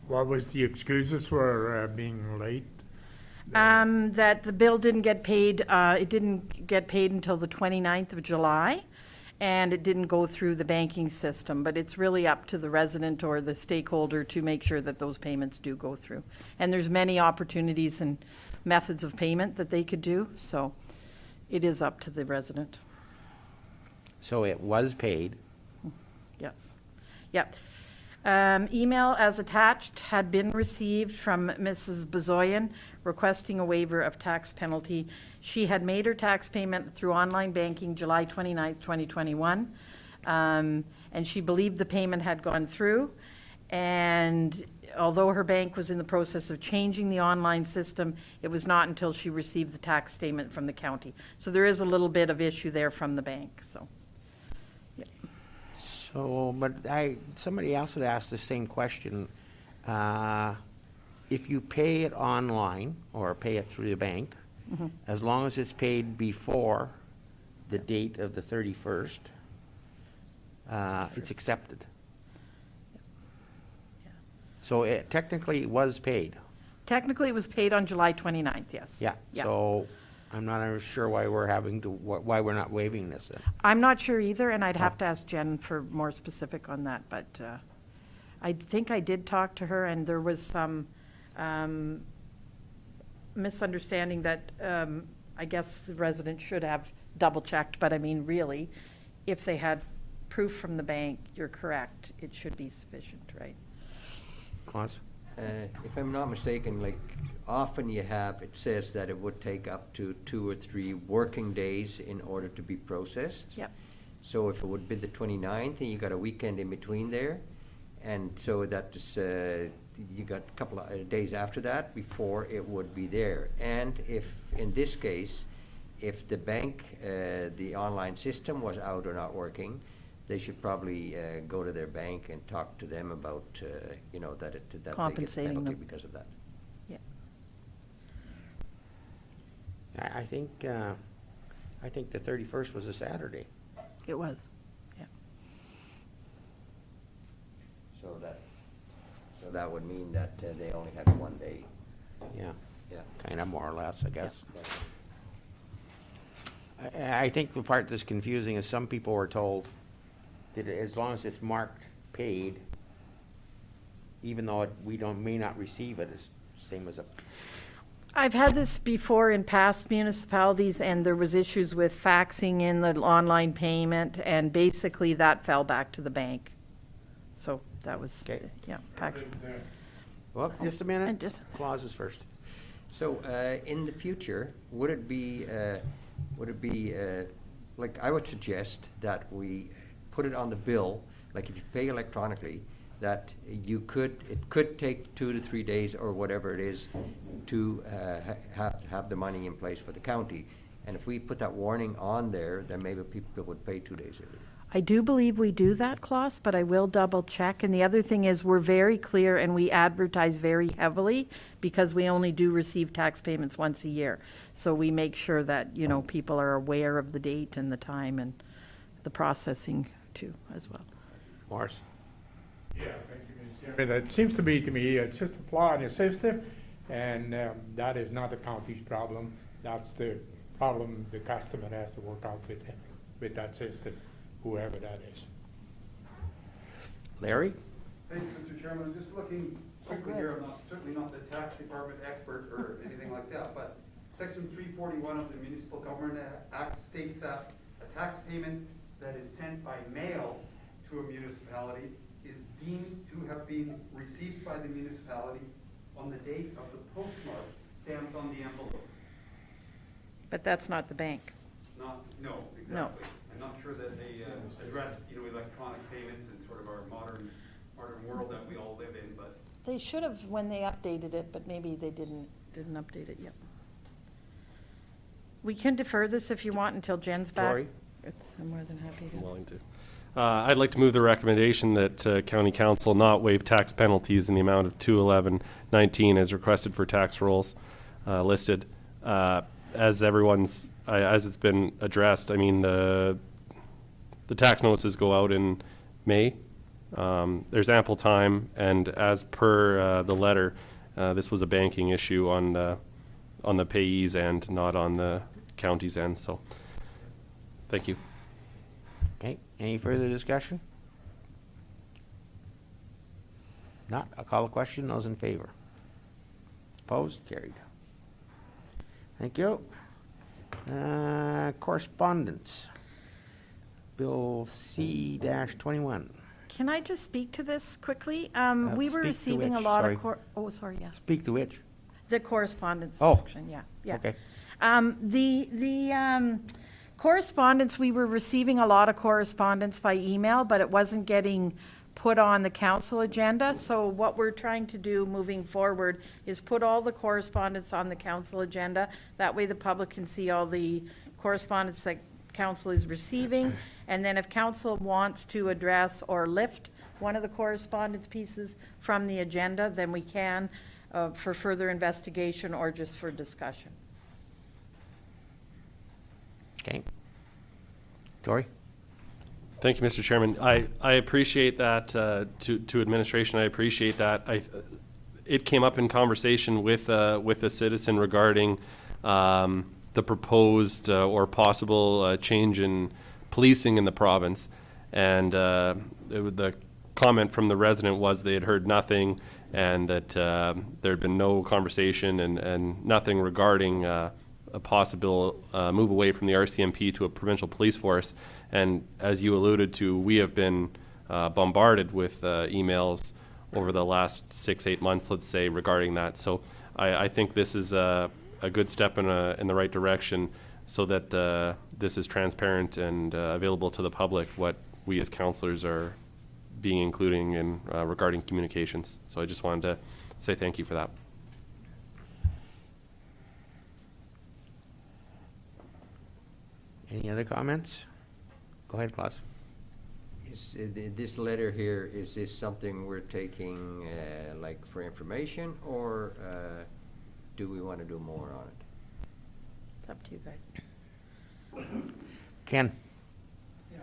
What was the excuses for being late? That the bill didn't get paid, it didn't get paid until the 29th of July, and it didn't go through the banking system, but it's really up to the resident or the stakeholder to make sure that those payments do go through. And there's many opportunities and methods of payment that they could do, so it is up to the resident. So it was paid. Yes. Yep. Email as attached had been received from Mrs. Bezoyan requesting a waiver of tax penalty. She had made her tax payment through online banking July 29th, 2021, and she believed the payment had gone through. And although her bank was in the process of changing the online system, it was not until she received the tax statement from the county. So there is a little bit of issue there from the bank, so. Yep. So, but somebody else had asked the same question. If you pay it online or pay it through the bank, as long as it's paid before the date of the 31st, it's accepted. Yeah. So technically it was paid. Technically, it was paid on July 29th, yes. Yeah, Yeah. so I'm not sure why why we're not waiving this then. I'm not sure either, and I'd have to ask Jen for more specific on that, but I think I did talk to her, and there was some misunderstanding that I guess the resident should have double-checked, but I mean, really, if they had proof from the bank, you're correct, it should be sufficient, right? Claus? If I'm not mistaken, like, often you have, it says that it would take up to 2 or 3 working days in order to be processed. Yep. So if it would be the 29th, and you got a weekend in between there, and so that is, you got a couple of days after that before it would be there. And if, in this case, if the bank, the online system was out or not working, they should probably go to their bank and talk to them about, that they get Compensating penalty them. because of that. Yeah. I think the 31st was a Saturday. It was, yeah. So that would mean that they only had 1 day. Yeah, Yeah. kind of more or less, I guess. Yeah. I think the part that's confusing is some people were told that as long as it's marked paid, even though we may not receive it, it's same as a. I've had this before in past municipalities, and there was issues with faxing in the online payment, and basically that fell back to the bank. So that was, Okay. yeah. back- Well, just a And minute. just- Clauses first. So, in the future, would it be, like, I would suggest that we put it on the bill, like if you pay electronically, that it could take 2 to 3 days or whatever it is to have the money in place for the county. And if we put that warning on there, then maybe people would pay 2 days early. I do believe we do that, Klaus, but I will double check. And the other thing is, we're very clear and we advertise very heavily because we only do receive tax payments once a year. So we make sure that, you know, people are aware of the date and the time and the processing too, as well. Morris? Yeah, thank you, Mr. Chairman. It seems to me, it's just a flaw in the system, and that is not the county's problem. That's the problem the customer has to work out with that system, whoever that is. Larry? Thanks, Mr. Chairman. Just looking quickly here, I'm certainly not the tax department expert or anything like that, but Section 341 of the Municipal Government Act states that a tax payment that is sent by mail to a municipality is deemed to have been received by the municipality on the date of the postmark stamped on the envelope. But that's not the bank. No, exactly. I'm not sure that they address, electronic payments in sort of our modern world that we all live in, but. They should have when they updated it, but maybe they didn't update it yet. We can defer this if you want until Jen's back. Lori? I'm more than happy to. I'm willing to. I'd like to move the recommendation that County Council not waive tax penalties in the amount of $211.19 as requested for tax rolls listed. As it's been addressed, I mean, the tax notices go out in May. There's ample time, and as per the letter, this was a banking issue on the payee's end, not on the county's end. So, thank you. Okay, any further discussion? Not, I'll call a question, those in favor? Opposed, carried. Thank you. Correspondence. Bill C-21. Can I just speak to this quickly? We were speak to receiving a which? lot Sorry. of, sorry, yeah. Speak to which? The correspondence Oh. section, yeah. Okay. The correspondence, we were receiving a lot of correspondence by email, but it wasn't getting put on the council agenda. So what we're trying to do moving forward is put all the correspondence on the council agenda. That way the public can see all the correspondence that council is receiving. And then if council wants to address or lift one of the correspondence pieces from the agenda, then we can for further investigation or just for discussion. Okay. Dory? Thank you, Mr. Chairman. I appreciate that, to administration, I appreciate that. It came up in conversation with a citizen regarding the proposed or possible change in policing in the province. And the comment from the resident was they had heard nothing, and that there had been no conversation and nothing regarding a possible move away from the RCMP to a provincial police force. And as you alluded to, we have been bombarded with emails over the last 6-8 months, let's say, regarding that. So I think this is a good step in the right direction, so that this is transparent and available to the public, what we as councillors are being including in regarding communications. So I just wanted to say thank you for that. Any other comments? Go ahead, Klaus. Is this letter here, is this something we're taking like for information, or do we want to do more on it? It's up to you guys. Ken? Yeah.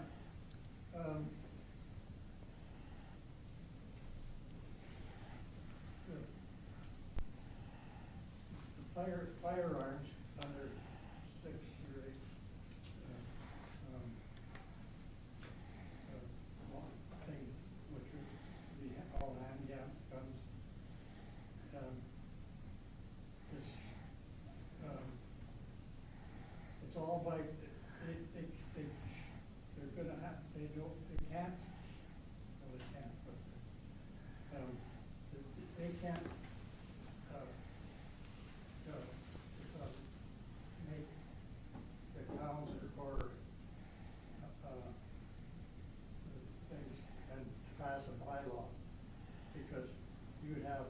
Firearms under 6 or 8. Thing which would be all handgun guns. Is pass a bylaw, because you have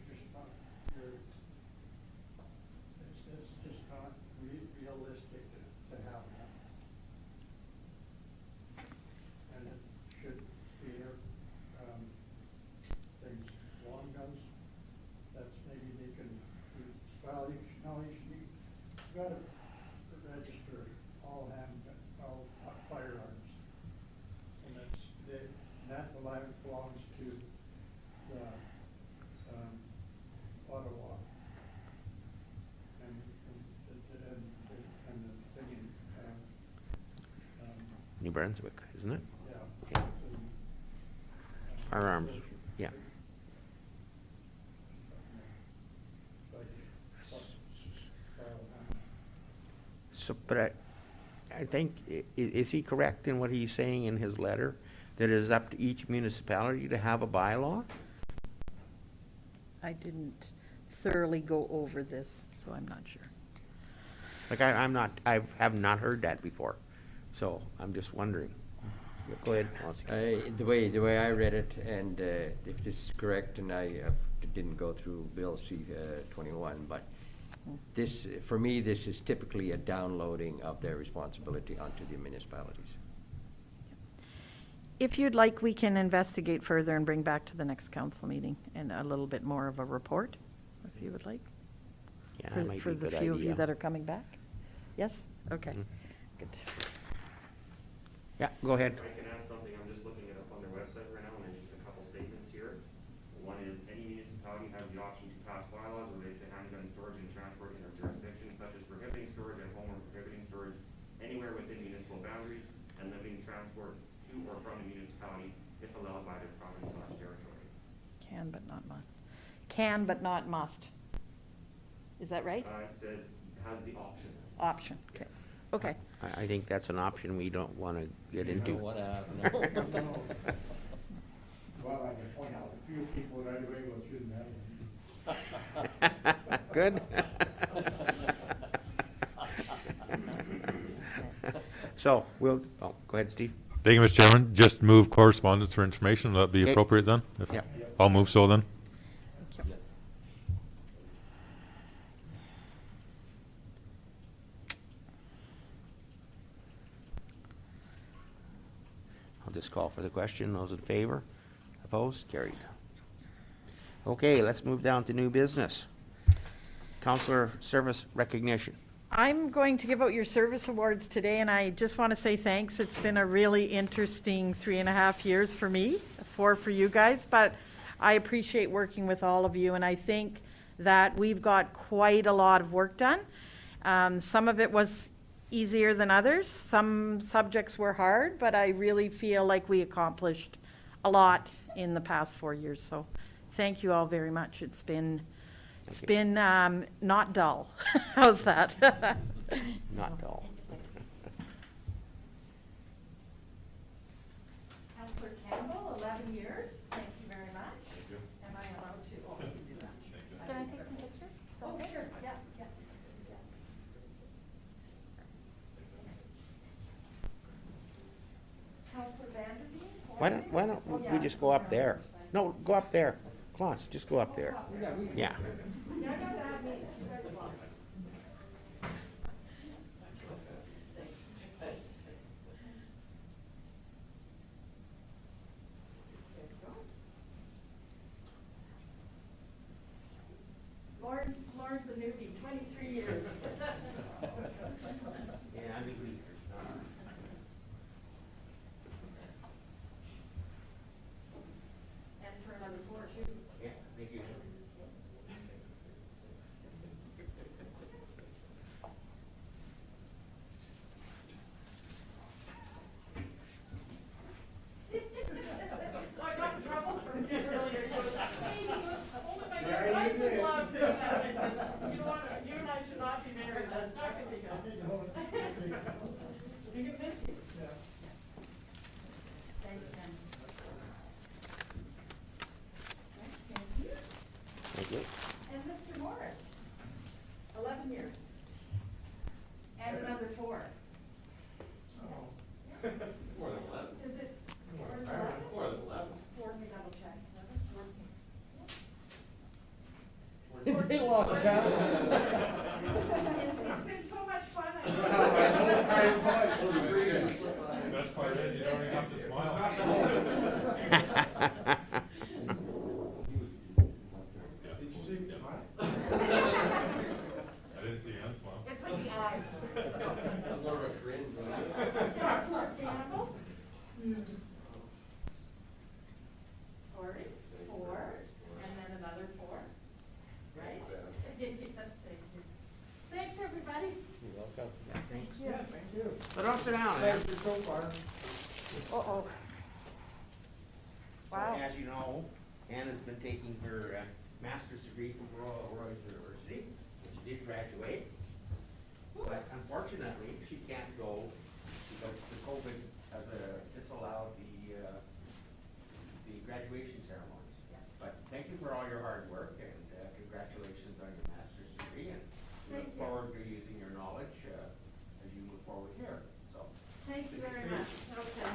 just not, it's just not realistic to have that. And it should be, things long guns, that's maybe they can, well, you should, no, you gotta register all firearms. And that belongs to the, Ottawa. And the thing in, New Brunswick, isn't it? yeah. Firearms, yeah. So, but I think, is he correct in what he's saying in his letter? That it is up to each municipality to have a bylaw? I didn't thoroughly go over this, so I'm not sure. Like, I have not heard that before, so I'm just wondering. Go ahead, Aussie. The way I read it, and if this is correct, and I didn't go through Bill C-21, but this, for me, this is typically a downloading of their responsibility onto the municipalities. If you'd like, we can investigate further and bring back to the next council meeting and a little bit more of a report, if you would like. Yeah, For- that might be a For the good few of you idea. that are coming back? Yes? Okay, Mhm. good. Yeah, go ahead. I can add something, I'm just looking it up on their website right now, and there's just a couple statements here. One is, any municipality has the option to pass bylaws related to handgun storage and transport in their jurisdiction, such as prohibiting storage at home or prohibiting storage anywhere within municipal boundaries, and limiting transport to or from the municipality if allowed by their province/territory. Can but not must. Can but not must. Is that right? It says, has the option. Option, okay. Yes. Okay. I think that's an option we don't want to get into. Well, Well, I can point out a few people right away what shouldn't have. Good. So, go ahead, Steve. Thank you, Mr. Chairman. Just move correspondence for information. Will that be Okay. appropriate then? If- Yeah. I'll move so then. Thank you. I'll just call for the question. Those in favor? Opposed? Carried. Okay, let's move down to new business. Counselor service recognition. I'm going to give out your service awards today, and I just want to say thanks. It's been a really interesting 3.5 years for me, 4 for you guys, but I appreciate working with all of you, and I think that we've got quite a lot of work done. Some of it was easier than others. Some subjects were hard, but I really feel like we accomplished a lot in the past 4 years. So thank you all very much. It's been not dull. How's that? Not dull. Councillor Campbell, 11 years. Thank you very much. Thank you. Am I allowed to? Oh, you do that. Can I take some pictures? Is that Oh, okay? sure. Yeah, yeah. Councillor Vanderveen? Why don't we just go up there? No, go up there. Klaus, just go up there. Yeah. Lauren's a newbie, 23 years. And for another 4 too. Yeah, thank you. It's been so much fun. Best part is you don't even have to smile. I didn't see Ann smile. It's with the eyes. That's more of a grin. That's not Campbell. Sorry, 4, and then another 4, right? Thank you. Thanks, everybody. You're welcome. Yeah, thanks. Yeah, thank you. But don't sit down. Thank you so far. Uh-oh. Wow. As you know, Anna's been taking her master's degree from Royal University, and she did graduate. But unfortunately, she can't go because the COVID has disallowed the graduation ceremonies. But thank you for all your hard work, and congratulations on your master's degree, and we look forward to using your knowledge as you move forward here. So, Thank you very much. Okay.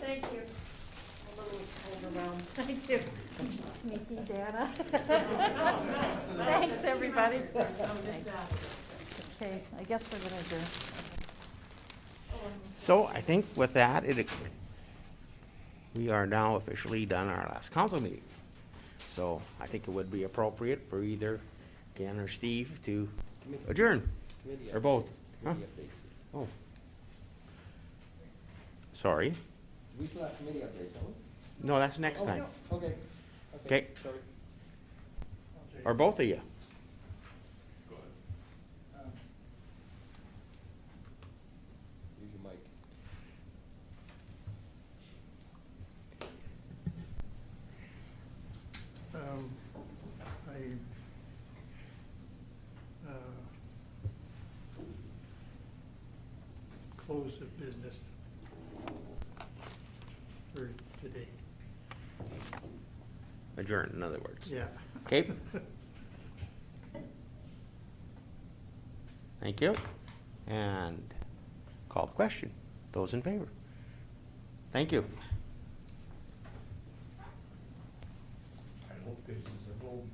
Thank you. A little overwhelmed. Thank you. Sneaky Dana. Thanks, everybody. Okay, I guess we're gonna do. So I think with that, we are now officially done our last council meeting. So I think it would be appropriate for either Ken or Steve to adjourn, or both. Huh? Oh. Sorry. We still have committee updates, don't we? No, that's next time. Okay. Okay. Sorry. Or both of you. Use your mic. I close the business for today. Adjourn, in other words. Yeah. Okay. Thank you. And call the question. Those in favor? Thank you. I hope this is a golden